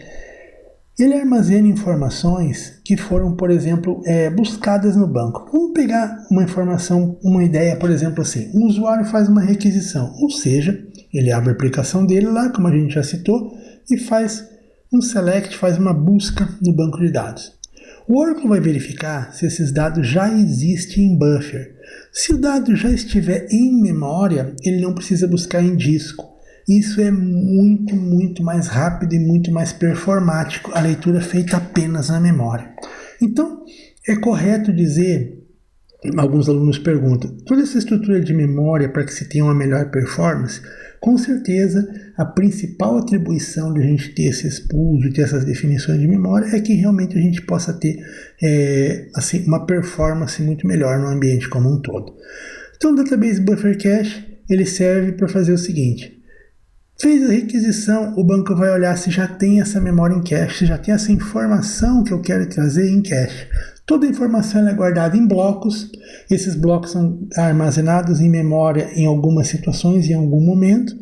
ele armazena informações que foram, por exemplo, buscadas no banco. Vamos pegar uma informação, uma ideia, por exemplo, assim: um usuário faz uma requisição, ou seja, ele abre a aplicação dele lá, como a gente já citou, e faz um select, faz uma busca no banco de dados. O Oracle vai verificar se esses dados já existem em buffer. Se o dado já estiver em memória, ele não precisa buscar em disco. Isso é muito mais rápido e muito mais performático, a leitura feita apenas na memória. Então, é correto dizer, alguns alunos perguntam, toda essa estrutura de memória para que se tenha uma melhor performance? Com certeza, a principal atribuição de a gente ter esses pools e ter essas definições de memória é que realmente a gente possa ter assim, uma performance muito melhor no ambiente como um todo. Então, o Database Buffer Cache ele serve para fazer o seguinte: fez a requisição, o banco vai olhar se já tem essa memória em cache, se já tem essa informação que eu quero trazer em cache. Toda a informação é guardada em blocos, esses blocos são armazenados em memória em algumas situações, em algum momento,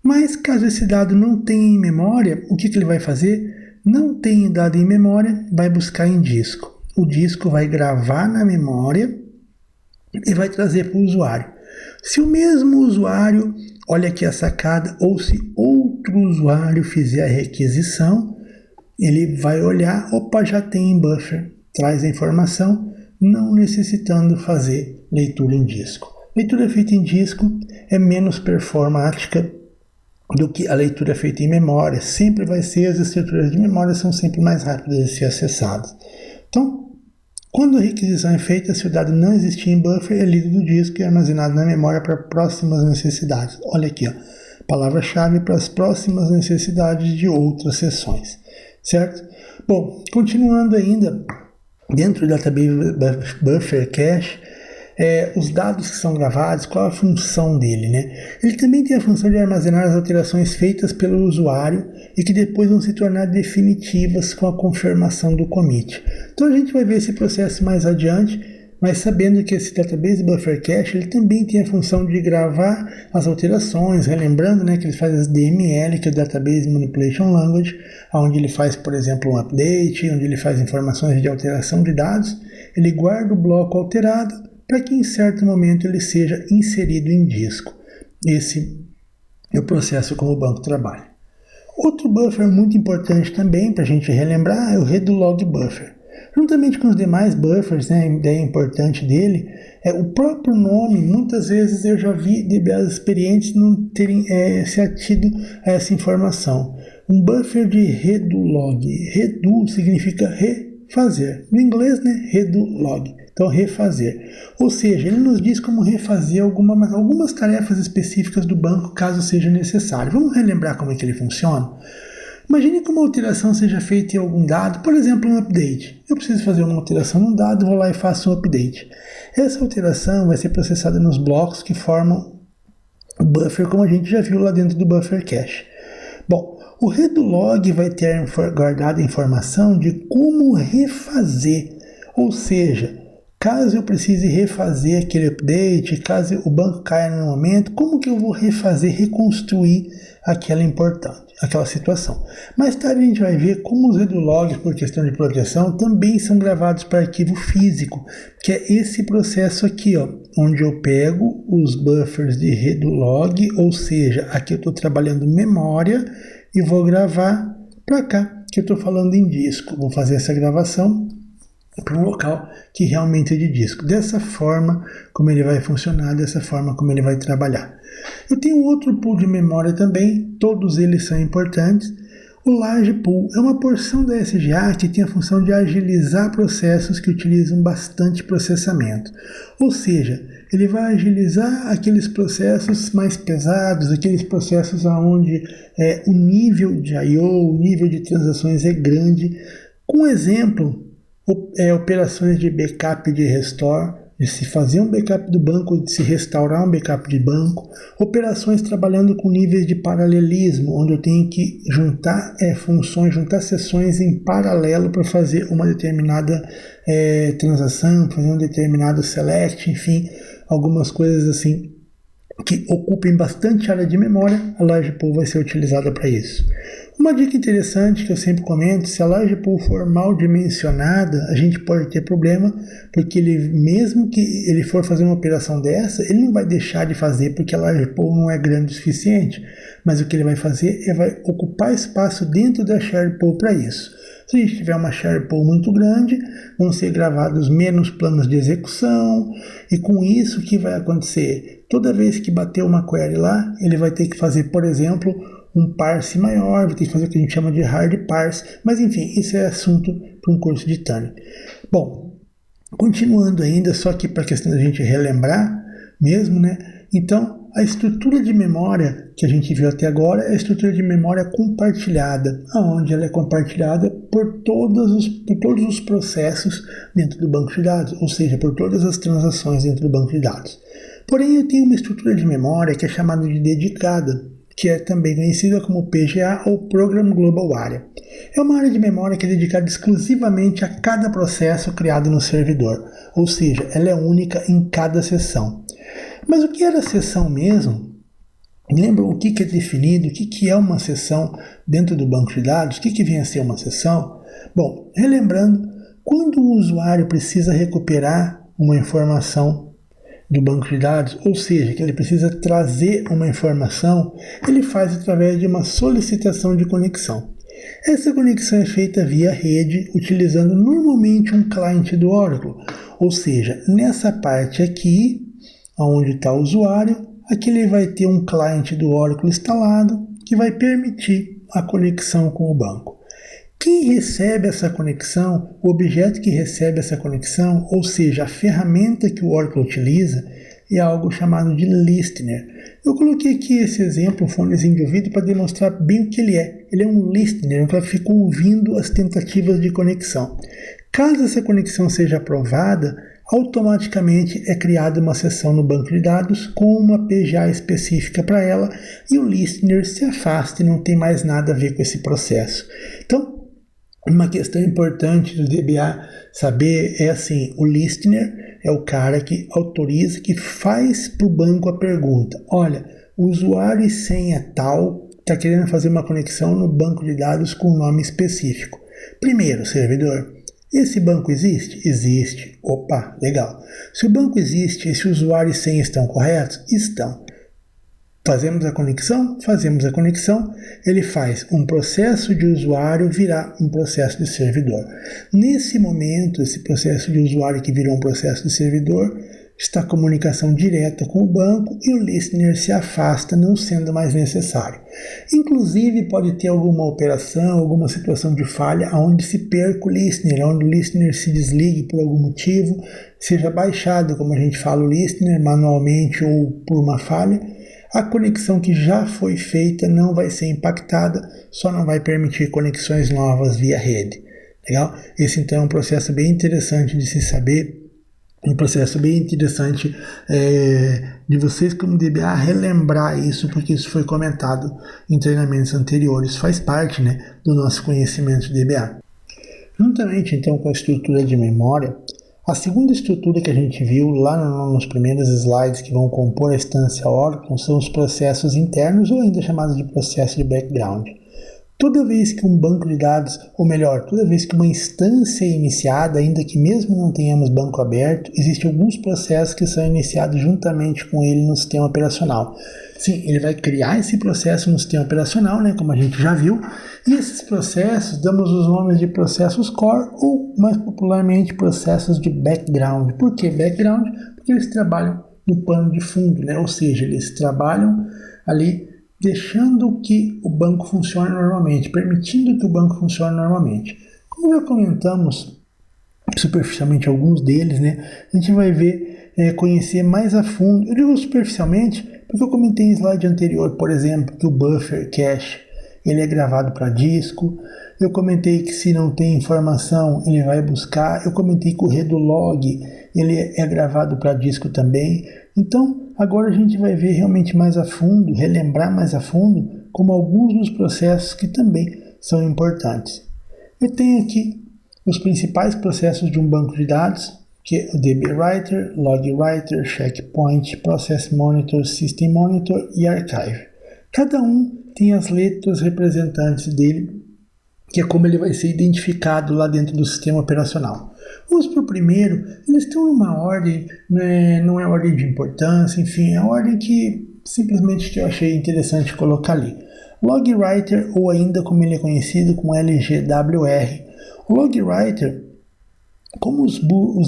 mas caso esse dado não tenha em memória, o que ele vai fazer? Não tem dado em memória, vai buscar em disco. O disco vai gravar na memória e vai trazer para o usuário. Se o mesmo usuário, olha aqui a sacada, ou se outro usuário fizer a requisição, ele vai olhar, opa, já tem em buffer, traz a informação, não necessitando fazer leitura em disco. Leitura feita em disco é menos performática do que a leitura feita em memória. Sempre vai ser, as estruturas de memória são sempre mais rápidas de ser acessadas. Então, quando a requisição é feita, se o dado não existir em buffer, é lido do disco e armazenado na memória para próximas necessidades. Olha aqui, ó, palavra-chave para as próximas necessidades de outras sessões, certo? Bom, continuando ainda, dentro do Database Buffer Cache, os dados que são gravados, qual a função dele, né? Ele também tem a função de armazenar as alterações feitas pelo usuário e que depois vão se tornar definitivas com a confirmação do commit. Então a gente vai ver esse processo mais adiante, mas sabendo que esse Database Buffer Cache ele também tem a função de gravar as alterações, relembrando, né, que ele faz as DML, que é o Database Manipulation Language, onde ele faz, por exemplo, um update, onde ele faz informações de alteração de dados, ele guarda o bloco alterado, para que em certo momento ele seja inserido em disco. Esse é o processo como o banco trabalha. Outro buffer muito importante também para a gente relembrar é o Redulog Buffer. Juntamente com os demais buffers, né, a ideia importante dele é o próprio nome. Muitas vezes eu já vi DBAs experientes não terem se atido a essa informação. Um buffer de Redulog. Redu significa refazer. No inglês, né, Redulog. Então, refazer. Ou seja, ele nos diz como refazer algumas tarefas específicas do banco, caso seja necessário. Vamos relembrar como é que ele funciona? Imagine que uma alteração seja feita em algum dado, por exemplo, um update. Eu preciso fazer uma alteração num dado, vou lá e faço um update. Essa alteração vai ser processada nos blocos que formam o buffer, como a gente já viu lá dentro do Buffer Cache. Bom, o Redulog vai ter guardado a informação de como refazer, ou seja, caso eu precise refazer aquele update, caso o banco caia no momento, como que eu vou refazer, reconstruir aquela situação. Mais tarde a gente vai ver como os Redulogs, por questão de proteção, também são gravados para arquivo físico, que é esse processo aqui, ó, onde eu pego os buffers de Redulog, ou seja, aqui eu estou trabalhando memória e vou gravar para cá, que eu estou falando em disco. Vou fazer essa gravação para um local que realmente é de disco. Dessa forma como ele vai funcionar, dessa forma como ele vai trabalhar. Eu tenho outro pool de memória também, todos eles são importantes. O Large Pool é uma porção da SGA que tem a função de agilizar processos que utilizam bastante processamento. Ou seja, ele vai agilizar aqueles processos mais pesados, aqueles processos onde o nível de I/O, o nível de transações é grande. Um exemplo, operações de backup e de restore, de se fazer um backup do banco, de se restaurar um backup de banco, operações trabalhando com níveis de paralelismo, onde eu tenho que juntar funções, juntar sessões em paralelo para fazer uma determinada transação, fazer um determinado select, enfim, algumas coisas assim que ocupem bastante área de memória, a Large Pool vai ser utilizada para isso. Uma dica interessante que eu sempre comento, se a Large Pool for mal dimensionada, a gente pode ter problema, porque mesmo que ele for fazer uma operação dessa, ele não vai deixar de fazer porque a Large Pool não é grande o suficiente, mas o que ele vai fazer é vai ocupar espaço dentro da Share Pool para isso. Se a gente tiver uma Share Pool muito grande, vão ser gravados menos planos de execução, e com isso o que vai acontecer? Toda vez que bater uma query lá, ele vai ter que fazer, por exemplo, um parse maior, vai ter que fazer o que a gente chama de hard parse, mas enfim, isso é assunto para um curso de Tânio. Bom, continuando ainda, só que para a questão da gente relembrar mesmo, né? Então, a estrutura de memória que a gente viu até agora é a estrutura de memória compartilhada, onde ela é compartilhada por todos os processos dentro do banco de dados, ou seja, por todas as transações dentro do banco de dados. Porém, eu tenho uma estrutura de memória que é chamada de dedicada, que é também conhecida como PGA ou Program Global Area. É uma área de memória que é dedicada exclusivamente a cada processo criado no servidor, ou seja, ela é única em cada sessão. Mas o que era sessão mesmo? Lembram o que é definido, o que é uma sessão dentro do banco de dados? O que vem a ser uma sessão? Bom, relembrando, quando o usuário precisa recuperar uma informação do banco de dados, ou seja, que ele precisa trazer uma informação, ele faz através de uma solicitação de conexão. Essa conexão é feita via rede, utilizando normalmente um cliente do Oracle, ou seja, nessa parte aqui, onde está o usuário, aqui ele vai ter um cliente do Oracle instalado que vai permitir a conexão com o banco. Quem recebe essa conexão, o objeto que recebe essa conexão, ou seja, a ferramenta que o Oracle utiliza, é algo chamado de listener. Eu coloquei aqui esse exemplo, um fonezinho de ouvido, para demonstrar bem o que ele é. Ele é um listener, um cara que fica ouvindo as tentativas de conexão. Caso essa conexão seja aprovada, automaticamente é criada uma sessão no banco de dados com uma PGA específica para ela e o listener se afasta e não tem mais nada a ver com esse processo. Então, uma questão importante do DBA saber é assim, o listener é o cara que autoriza, que faz para o banco a pergunta, olha, o usuário e senha tal está querendo fazer uma conexão no banco de dados com um nome específico. Primeiro, servidor, esse banco existe? Existe. Opa, legal. Se o banco existe e se o usuário e senha estão corretos? Estão. Fazemos a conexão? Fazemos a conexão. Ele faz um processo de usuário virar um processo de servidor. Nesse momento, esse processo de usuário que virou um processo de servidor está em comunicação direta com o banco e o listener se afasta, não sendo mais necessário. Inclusive, pode ter alguma operação, alguma situação de falha onde se perca o listener, onde o listener se desligue por algum motivo, seja baixado, como a gente fala, o listener manualmente ou por uma falha. A conexão que já foi feita não vai ser impactada, só não vai permitir conexões novas via rede. Legal? Esse então é um processo bem interessante de se saber, um processo bem interessante de vocês como DBA relembrar isso, porque isso foi comentado em treinamentos anteriores, faz parte, né, do nosso conhecimento de DBA. Juntamente então com a estrutura de memória, a segunda estrutura que a gente viu lá nos primeiros slides que vão compor a instância Oracle são os processos internos, ou ainda chamados de processo de background. Toda vez que um banco de dados, ou melhor, toda vez que uma instância é iniciada, ainda que mesmo não tenhamos banco aberto, existem alguns processos que são iniciados juntamente com ele no sistema operacional. Sim, ele vai criar esse processo no sistema operacional, né, como a gente já viu, e esses processos damos os nomes de processos core ou, mais popularmente, processos de background. Por que background? Porque eles trabalham no pano de fundo, né, ou seja, eles trabalham ali deixando que o banco funcione normalmente, permitindo que o banco funcione normalmente. Como já comentamos superficialmente alguns deles, né, a gente vai ver, conhecer mais a fundo. Eu digo superficialmente porque eu comentei em slide anterior, por exemplo, que o buffer cache ele é gravado para disco, Eu comentei que se não tem informação, ele vai buscar. Eu comentei que o redolog, ele é gravado para disco também. Então, agora a gente vai ver realmente mais a fundo, relembrar mais a fundo, como alguns dos processos que também são importantes. Eu tenho aqui os principais processos de um banco de dados, que é o DBWriter, LogWriter, Checkpoint, Process Monitor, System Monitor e Archive. Cada um tem as letras representantes dele, que é como ele vai ser identificado lá dentro do sistema operacional. Vamos para o primeiro, eles estão em uma ordem, né, não é ordem de importância, enfim, é a ordem que simplesmente que eu achei interessante colocar ali. LogWriter, ou ainda como ele é conhecido, com LGWR. O LogWriter, como os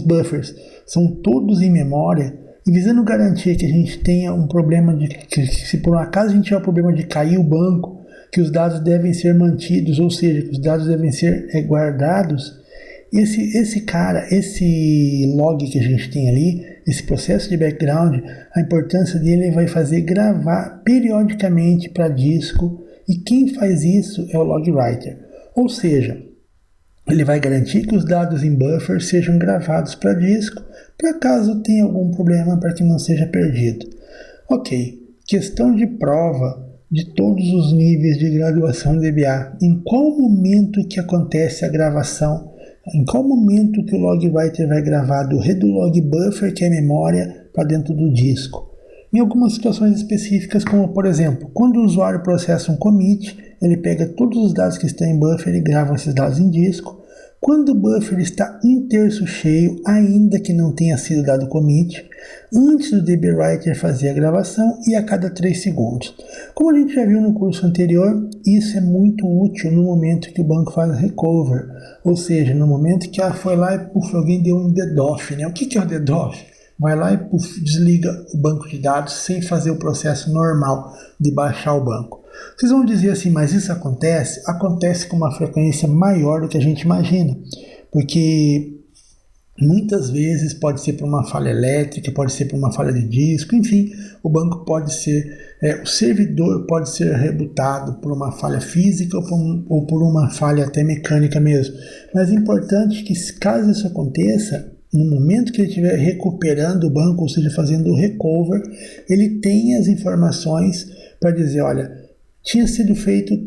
buffers são todos em memória, e visando garantir que a gente tenha um problema de que se por um acaso a gente tiver um problema de cair o banco, que os dados devem ser mantidos, ou seja, que os dados devem ser guardados, esse log que a gente tem ali, esse processo de background, a importância dele vai fazer gravar periodicamente para disco, e quem faz isso é o LogWriter. Ou seja, ele vai garantir que os dados em buffer sejam gravados para disco, para caso tenha algum problema, para que não seja perdido. Ok, questão de prova de todos os níveis de graduação DBA. Em qual momento que acontece a gravação? Em qual momento que o LogWriter vai gravar do redolog buffer, que é a memória, para dentro do disco? Em algumas situações específicas, como por exemplo, quando o usuário processa um commit, ele pega todos os dados que estão em buffer e grava esses dados em disco. Quando o buffer está um terço cheio, ainda que não tenha sido dado commit, antes do DBWriter fazer a gravação e a cada 3 segundos. Como a gente já viu no curso anterior, isso é muito útil no momento que o banco faz recover, ou seja, no momento que foi lá e alguém deu um DDoS, né? O que é o DDoS? Vai lá e desliga o banco de dados sem fazer o processo normal de baixar o banco. Vocês vão dizer assim, mas isso acontece? Acontece com uma frequência maior do que a gente imagina, porque muitas vezes pode ser por uma falha elétrica, pode ser por uma falha de disco, enfim, o banco pode ser, o servidor pode ser rebutado por uma falha física ou por uma falha até mecânica mesmo. Mas é importante que, caso isso aconteça, no momento que ele estiver recuperando o banco, ou seja, fazendo o recover, ele tenha as informações para dizer, olha, tinham sido feitas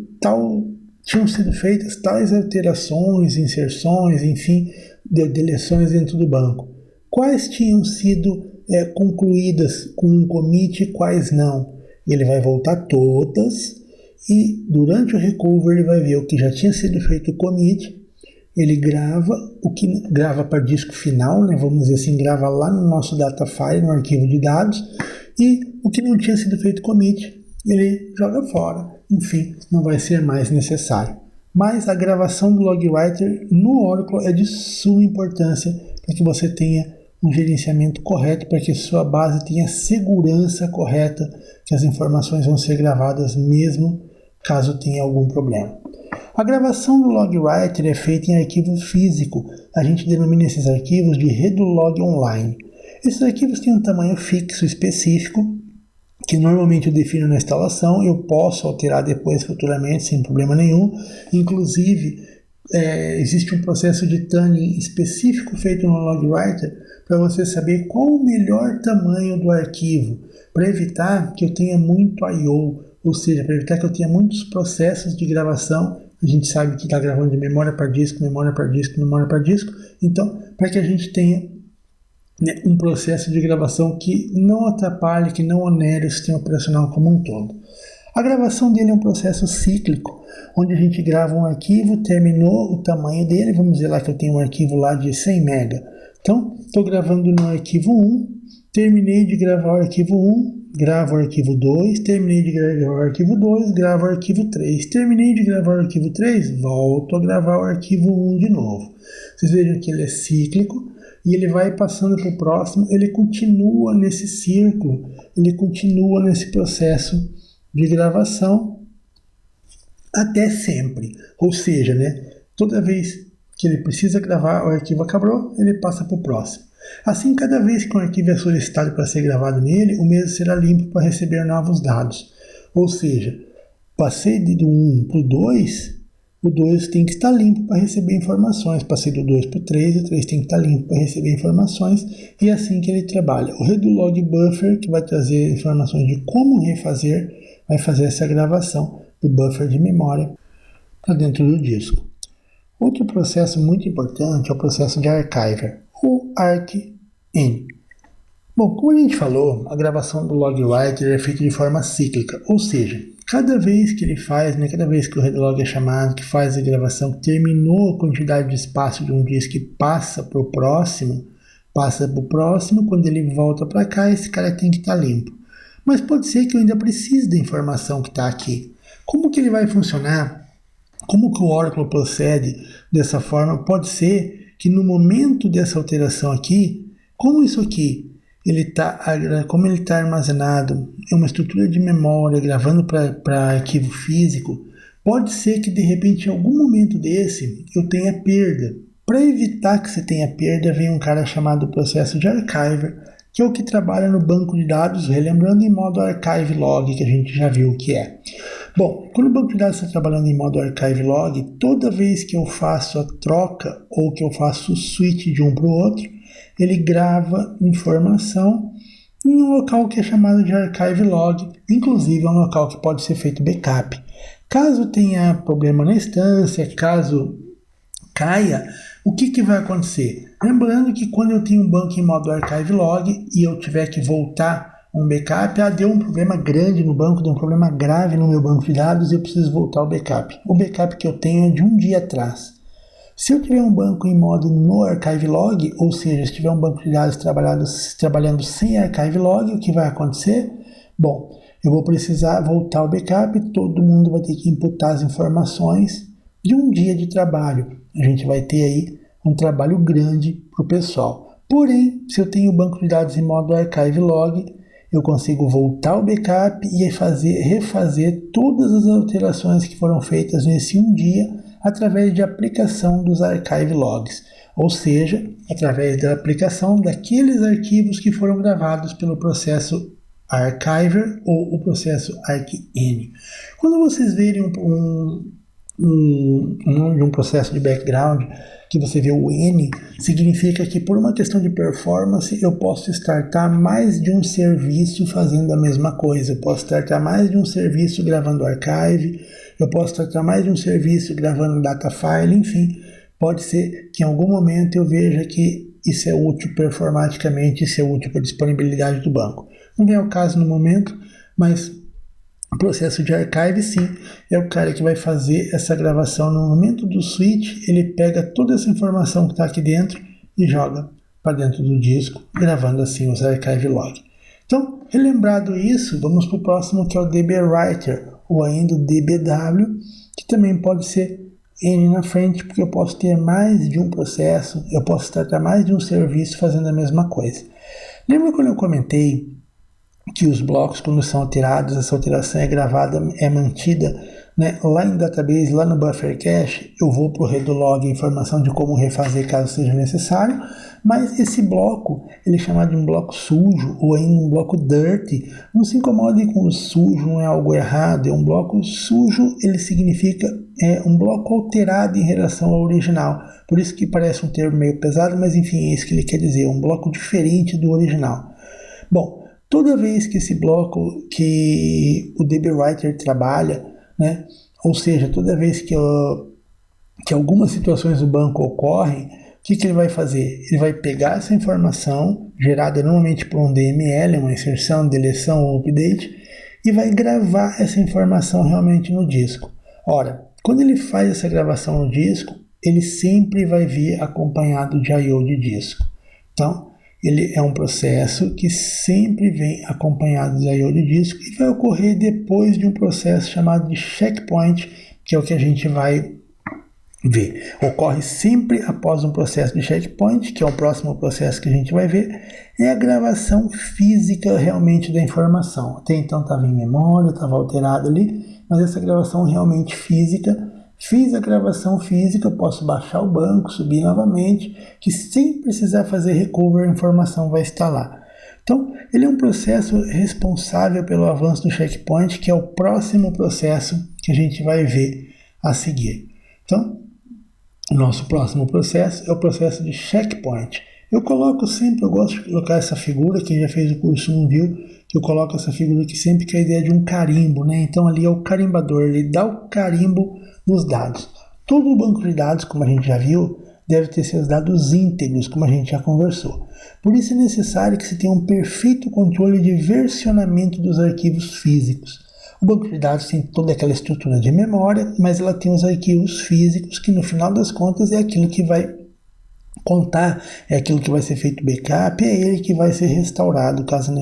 tais alterações, inserções, enfim, deleções dentro do banco. Quais tinham sido concluídas com um commit e quais não? Ele vai voltar todas e durante o recover ele vai ver o que já tinha sido feito o commit. Ele grava o que grava para disco final, né? Vamos dizer assim, grava lá no nosso data file, no arquivo de dados, e o que não tinha sido feito commit, ele joga fora. Enfim, não vai ser mais necessário. Mas a gravação do LogWriter no Oracle é de suma importância para que você tenha um gerenciamento correto, para que sua base tenha segurança correta, que as informações vão ser gravadas mesmo caso tenha algum problema. A gravação do LogWriter é feita em arquivo físico. A gente denomina esses arquivos de redolog online. Esses arquivos têm um tamanho fixo específico, que normalmente eu defino na instalação. Eu posso alterar depois futuramente, sem problema nenhum. Inclusive, existe um processo de tuning específico feito no LogWriter para você saber qual o melhor tamanho do arquivo, para evitar que eu tenha muito I/O, ou seja, para evitar que eu tenha muitos processos de gravação. A gente sabe que está gravando de memória para disco, memória para disco, memória para disco. Então, para que a gente tenha um processo de gravação que não atrapalhe, que não onere o sistema operacional como um todo. A gravação dele é um processo cíclico, onde a gente grava um arquivo, terminou o tamanho dele, vamos dizer lá que eu tenho um arquivo lá de 100 MB. Então, estou gravando no arquivo 1, terminei de gravar o arquivo 1, gravo o arquivo 2, terminei de gravar o arquivo 2, gravo o arquivo 3, terminei de gravar o arquivo 3, volto a gravar o arquivo 1 de novo. Vocês vejam que ele é cíclico e ele vai passando para o próximo, ele continua nesse círculo, ele continua nesse processo de gravação até sempre. Ou seja, toda vez que ele precisa gravar, o arquivo acabou, ele passa para o próximo. Assim, cada vez que um arquivo é solicitado para ser gravado nele, o mesmo será limpo para receber novos dados. Ou seja, passei do 1 para o 2, o 2 tem que estar limpo para receber informações. Passei do 2 para o 3, o 3 tem que estar limpo para receber informações, e é assim que ele trabalha. O Redolog Buffer, que vai trazer informações de como refazer, vai fazer essa gravação do buffer de memória para dentro do disco. Outro processo muito importante é o processo de archiver, o ARC-N. Bom, como a gente falou, a gravação do log writer é feita de forma cíclica, ou seja, cada vez que ele faz, cada vez que o read log é chamado, que faz a gravação, que terminou a quantidade de espaço de um disco e passa para o próximo, quando ele volta para cá, esse cara tem que estar limpo. Mas pode ser que eu ainda precise da informação que está aqui. Como que ele vai funcionar? Como que o Oracle procede dessa forma? Pode ser que no momento dessa alteração aqui, como isso aqui, como ele está armazenado em uma estrutura de memória, gravando para arquivo físico, pode ser que de repente em algum momento desse eu tenha perda. Para evitar que você tenha perda, vem um cara chamado processo de archiver, que é o que trabalha no banco de dados, relembrando em modo archive log, que a gente já viu o que é. Bom, quando o banco de dados está trabalhando em modo archive log, toda vez que eu faço a troca ou que eu faço o switch de um para o outro, ele grava informação em um local que é chamado de archive log, inclusive é um local que pode ser feito backup. Caso tenha problema na instância, caso caia, o que vai acontecer? Lembrando que quando eu tenho um banco em modo archive log e eu tiver que voltar um backup, deu um problema grande no banco, deu um problema grave no meu banco de dados e eu preciso voltar ao backup. O backup que eu tenho é de um dia atrás. Se eu tiver um banco em modo no archive log, ou seja, se tiver um banco de dados trabalhando sem archive log, o que vai acontecer? Bom, eu vou precisar voltar ao backup e todo mundo vai ter que imputar as informações de um dia de trabalho. A gente vai ter aí um trabalho grande para o pessoal. Porém, se eu tenho o banco de dados em modo archive log, eu consigo voltar ao backup e refazer todas as alterações que foram feitas nesse um dia através de aplicação dos archive logs, ou seja, através da aplicação daqueles arquivos que foram gravados pelo processo archiver ou o processo ARC-N. Quando vocês verem um nome de um processo de background, que você vê o N, significa que por uma questão de performance eu posso startar mais de um serviço fazendo a mesma coisa. Eu posso startar mais de um serviço gravando archive, eu posso startar mais de um serviço gravando data file, enfim. Pode ser que em algum momento eu veja que isso é útil performaticamente, isso é útil para a disponibilidade do banco. Não é o caso no momento, mas o processo de archive, sim, é o cara que vai fazer essa gravação no momento do switch. Ele pega toda essa informação que está aqui dentro e joga para dentro do disco, gravando assim os archive log. Então, relembrado isso, vamos para o próximo, que é o DB Writer, ou ainda o DBW, que também pode ser N na frente, porque eu posso ter mais de um processo, eu posso tratar mais de um serviço fazendo a mesma coisa. Lembra quando eu comentei que os blocos, quando são alterados, essa alteração é gravada, é mantida, lá em database, lá no buffer cache? Eu vou para o redolog a informação de como refazer caso seja necessário, mas esse bloco, ele é chamado de um bloco sujo, ou ainda um bloco dirty. Não se incomode com o sujo, não é algo errado, é um bloco sujo, ele significa um bloco alterado em relação ao original. Por isso que parece um termo meio pesado, mas enfim, é isso que ele quer dizer, um bloco diferente do original. Bom, toda vez que esse bloco, que o DB Writer trabalha, ou seja, toda vez que algumas situações do banco ocorrem, o que ele vai fazer? Ele vai pegar essa informação, gerada normalmente por um DML, uma inserção, deleção ou update, e vai gravar essa informação realmente no disco. Ora, quando ele faz essa gravação no disco, ele sempre vai vir acompanhado de I/O de disco. Então, ele é um processo que sempre vem acompanhado de I/O de disco e vai ocorrer depois de um processo chamado de checkpoint, que é o que a gente vai ver. Ocorre sempre após um processo de checkpoint, que é o próximo processo que a gente vai ver, é a gravação física realmente da informação. Até então estava em memória, estava alterado ali, mas essa gravação realmente física. Fiz a gravação física, posso baixar o banco, subir novamente, que sem precisar fazer recover, a informação vai estar lá. Então, ele é um processo responsável pelo avanço do checkpoint, que é o próximo processo que a gente vai ver a seguir. Então, o nosso próximo processo é o processo de checkpoint. Eu gosto de colocar essa figura, quem já fez o curso 1 viu, que eu coloco essa figura aqui sempre com a ideia de um carimbo, né? Então ali é o carimbador, ele dá o carimbo nos dados. Todo o banco de dados, como a gente já viu, deve ter seus dados íntegros, como a gente já conversou. Por isso é necessário que se tenha um perfeito controle de versionamento dos arquivos físicos. O banco de dados tem toda aquela estrutura de memória, mas ela tem os arquivos físicos, que no final das contas é aquilo que vai contar, é aquilo que vai ser feito backup, é ele que vai ser restaurado, caso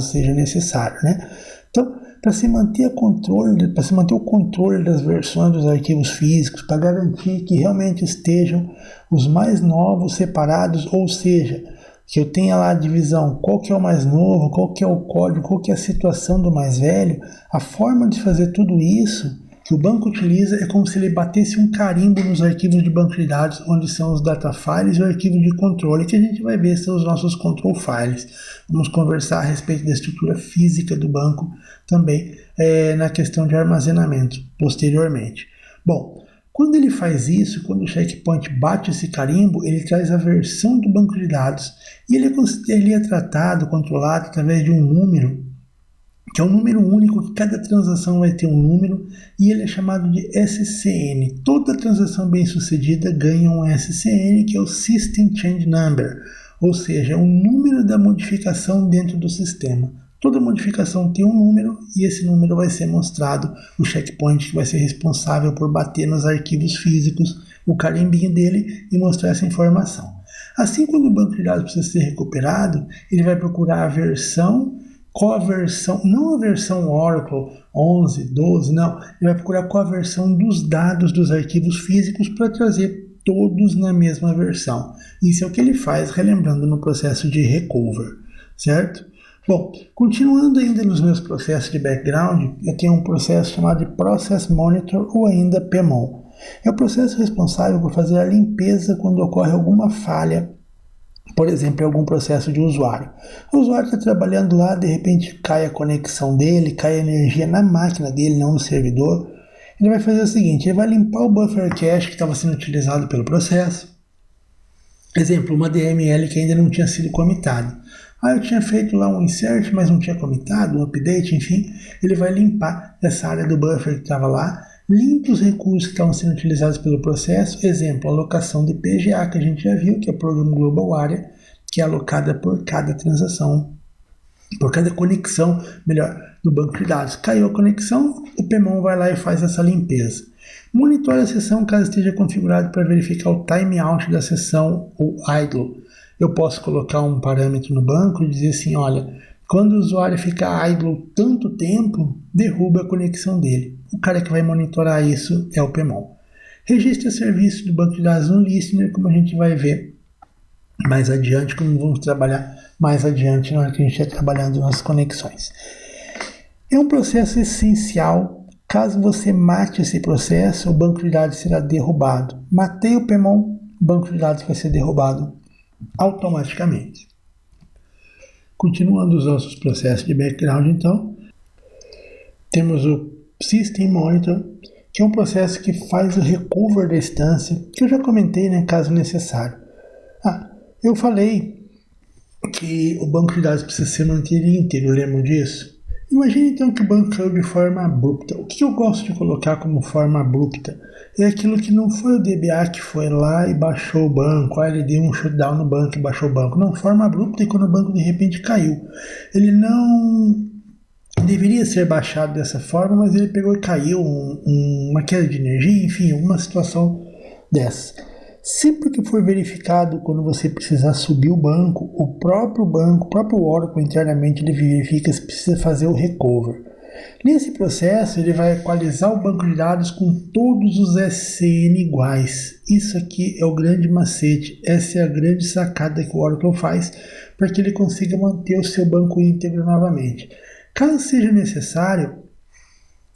seja necessário, né? Então, para se manter o controle das versões dos arquivos físicos, para garantir que realmente estejam os mais novos separados, ou seja, que eu tenha lá a divisão, qual que é o mais novo, qual que é o código, qual que é a situação do mais velho, a forma de fazer tudo isso que o banco utiliza é como se ele batesse um carimbo nos arquivos de banco de dados, onde são os data files e o arquivo de controle, que a gente vai ver são os nossos control files. Vamos conversar a respeito da estrutura física do banco também na questão de armazenamento posteriormente. Bom, quando ele faz isso, quando o checkpoint bate esse carimbo, ele traz a versão do banco de dados e ele é tratado, controlado através de um número, que é um número único, que cada transação vai ter um número, e ele é chamado de SCN. Toda transação bem sucedida ganha um SCN, que é o System Change Number, ou seja, é o número da modificação dentro do sistema. Toda modificação tem um número, e esse número vai ser mostrado, o checkpoint que vai ser responsável por bater nos arquivos físicos, o carimbinho dele, e mostrar essa informação. Assim, quando o banco de dados precisa ser recuperado, ele vai procurar a versão, qual a versão, não a versão Oracle 11, 12, não, ele vai procurar qual a versão dos dados dos arquivos físicos para trazer todos na mesma versão. Isso é o que ele faz, relembrando no processo de recover, certo? Bom, continuando ainda nos meus processos de background, eu tenho um processo chamado de Process Monitor ou ainda PMON. É o processo responsável por fazer a limpeza quando ocorre alguma falha, por exemplo, em algum processo de usuário. O usuário está trabalhando lá, de repente cai a conexão dele, cai a energia na máquina dele, não no servidor. Ele vai fazer o seguinte, ele vai limpar o buffer cache que estava sendo utilizado pelo processo. Exemplo, uma DML que ainda não tinha sido commitado. Eu tinha feito lá um insert, mas não tinha commitado, um update, enfim. Ele vai limpar essa área do buffer que estava lá, limpa os recursos que estavam sendo utilizados pelo processo. Exemplo, a alocação de PGA, que a gente já viu, que é o Program Global Area, que é alocada por cada transação, por cada conexão, melhor, do banco de dados. Caiu a conexão, o PMON vai lá e faz essa limpeza. Monitore a sessão caso esteja configurado para verificar o timeout da sessão ou idle. Eu posso colocar um parâmetro no banco e dizer assim, olha, quando o usuário ficar idle tanto tempo, derruba a conexão dele. O cara que vai monitorar isso é o PMON. Registre o serviço do banco de dados no listener, como a gente vai ver mais adiante, como vamos trabalhar mais adiante na hora que a gente está trabalhando nas conexões. É um processo essencial. Caso você mate esse processo, o banco de dados será derrubado. Matei o PMON, o banco de dados vai ser derrubado automaticamente. Continuando os nossos processos de background, então, temos o System Monitor, que é um processo que faz o recover da instância, que eu já comentei, né, caso necessário. Eu falei que o banco de dados precisa ser mantido íntegro, lembram disso? Imagine então que o banco caiu de forma abrupta. O que eu gosto de colocar como forma abrupta é aquilo que não foi o DBA que foi lá e baixou o banco, ele deu um shutdown no banco e baixou o banco. Não, forma abrupta é quando o banco de repente caiu. Ele não deveria ser baixado dessa forma, mas ele pegou e caiu, uma queda de energia, enfim, alguma situação dessa. Sempre que for verificado, quando você precisar subir o banco, o próprio Oracle internamente ele verifica se precisa fazer o recover. Nesse processo, ele vai equalizar o banco de dados com todos os SCN iguais. Isso aqui é o grande macete, essa é a grande sacada que o Oracle faz para que ele consiga manter o seu banco íntegro novamente. Caso seja necessário,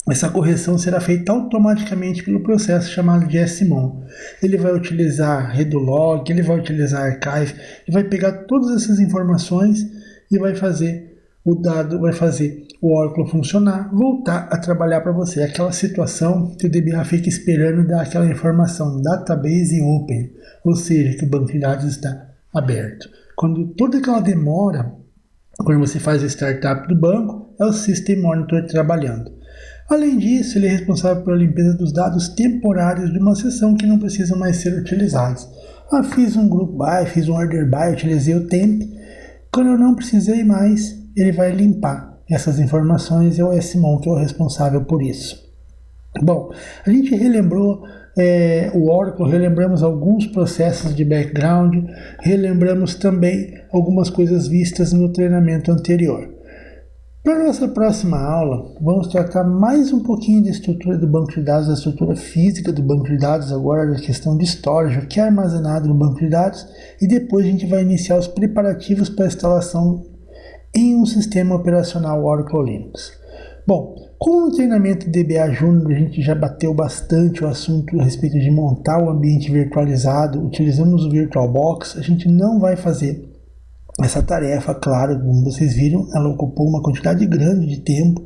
essa correção será feita automaticamente pelo processo chamado de SMON. Ele vai utilizar redolog, ele vai utilizar archive, ele vai pegar todas essas informações e vai fazer o dado vai fazer o Oracle funcionar, voltar a trabalhar para você. É aquela situação que o DBA fica esperando dar aquela informação database open, ou seja, que o banco de dados está aberto. Quando toda aquela demora, quando você faz o startup do banco, é o System Monitor trabalhando. Além disso, ele é responsável pela limpeza dos dados temporários de uma sessão que não precisam mais ser utilizados. Fiz um group by, fiz um order by, utilizei o temp. Quando eu não precisei mais, ele vai limpar essas informações e é o SMON que é o responsável por isso. Bom, a gente relembrou o Oracle, relembramos alguns processos de background, relembramos também algumas coisas vistas no treinamento anterior. Para a nossa próxima aula, vamos tratar mais um pouquinho da estrutura do banco de dados, da estrutura física do banco de dados, agora da questão de storage, o que é armazenado no banco de dados, e depois a gente vai iniciar os preparativos para a instalação em um sistema operacional Oracle Linux. Bom, com o treinamento DBA Júnior, a gente já bateu bastante o assunto a respeito de montar o ambiente virtualizado, utilizamos o VirtualBox. A gente não vai fazer essa tarefa, claro, como vocês viram, ela ocupou uma quantidade grande de tempo,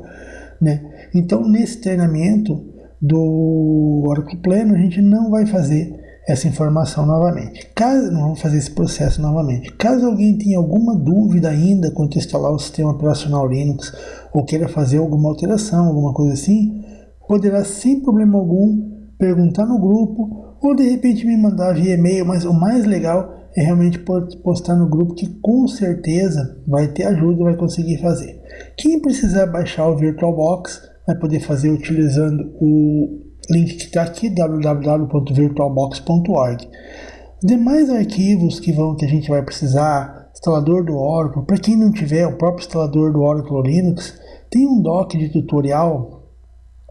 né? Então, nesse treinamento do Oracle Pleno, a gente não vai fazer essa informação novamente. Não vamos fazer esse processo novamente. Caso alguém tenha alguma dúvida ainda quanto a instalar o sistema operacional Linux ou queira fazer alguma alteração, alguma coisa assim, poderá sem problema algum perguntar no grupo ou de repente me mandar via e-mail, mas o mais legal é realmente postar no grupo, que com certeza vai ter ajuda e vai conseguir fazer. Quem precisar baixar o VirtualBox vai poder fazer utilizando o link que está aqui, www.virtualbox.org. Demais arquivos que a gente vai precisar, instalador do Oracle, para quem não tiver o próprio instalador do Oracle Linux, tem um doc de tutorial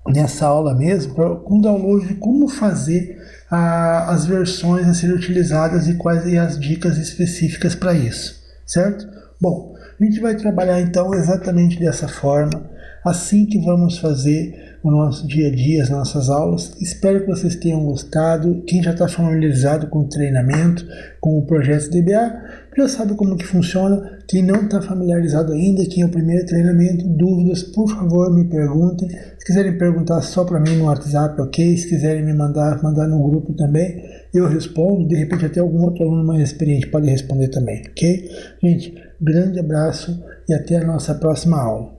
nessa aula mesmo, para um download de como fazer as versões a serem utilizadas e quais as dicas específicas para isso, certo? Bom, a gente vai trabalhar então exatamente dessa forma, assim que vamos fazer o nosso dia a dia, as nossas aulas. Espero que vocês tenham gostado. Quem já está familiarizado com o treinamento, com o projeto DBA, já sabe como que funciona. Quem não está familiarizado ainda, quem é o primeiro treinamento, dúvidas, por favor, me perguntem. Se quiserem perguntar só para mim no WhatsApp, ok? Se quiserem me mandar no grupo também, eu respondo. De repente até algum outro aluno mais experiente pode responder também, ok? Gente, grande abraço e até a nossa próxima aula.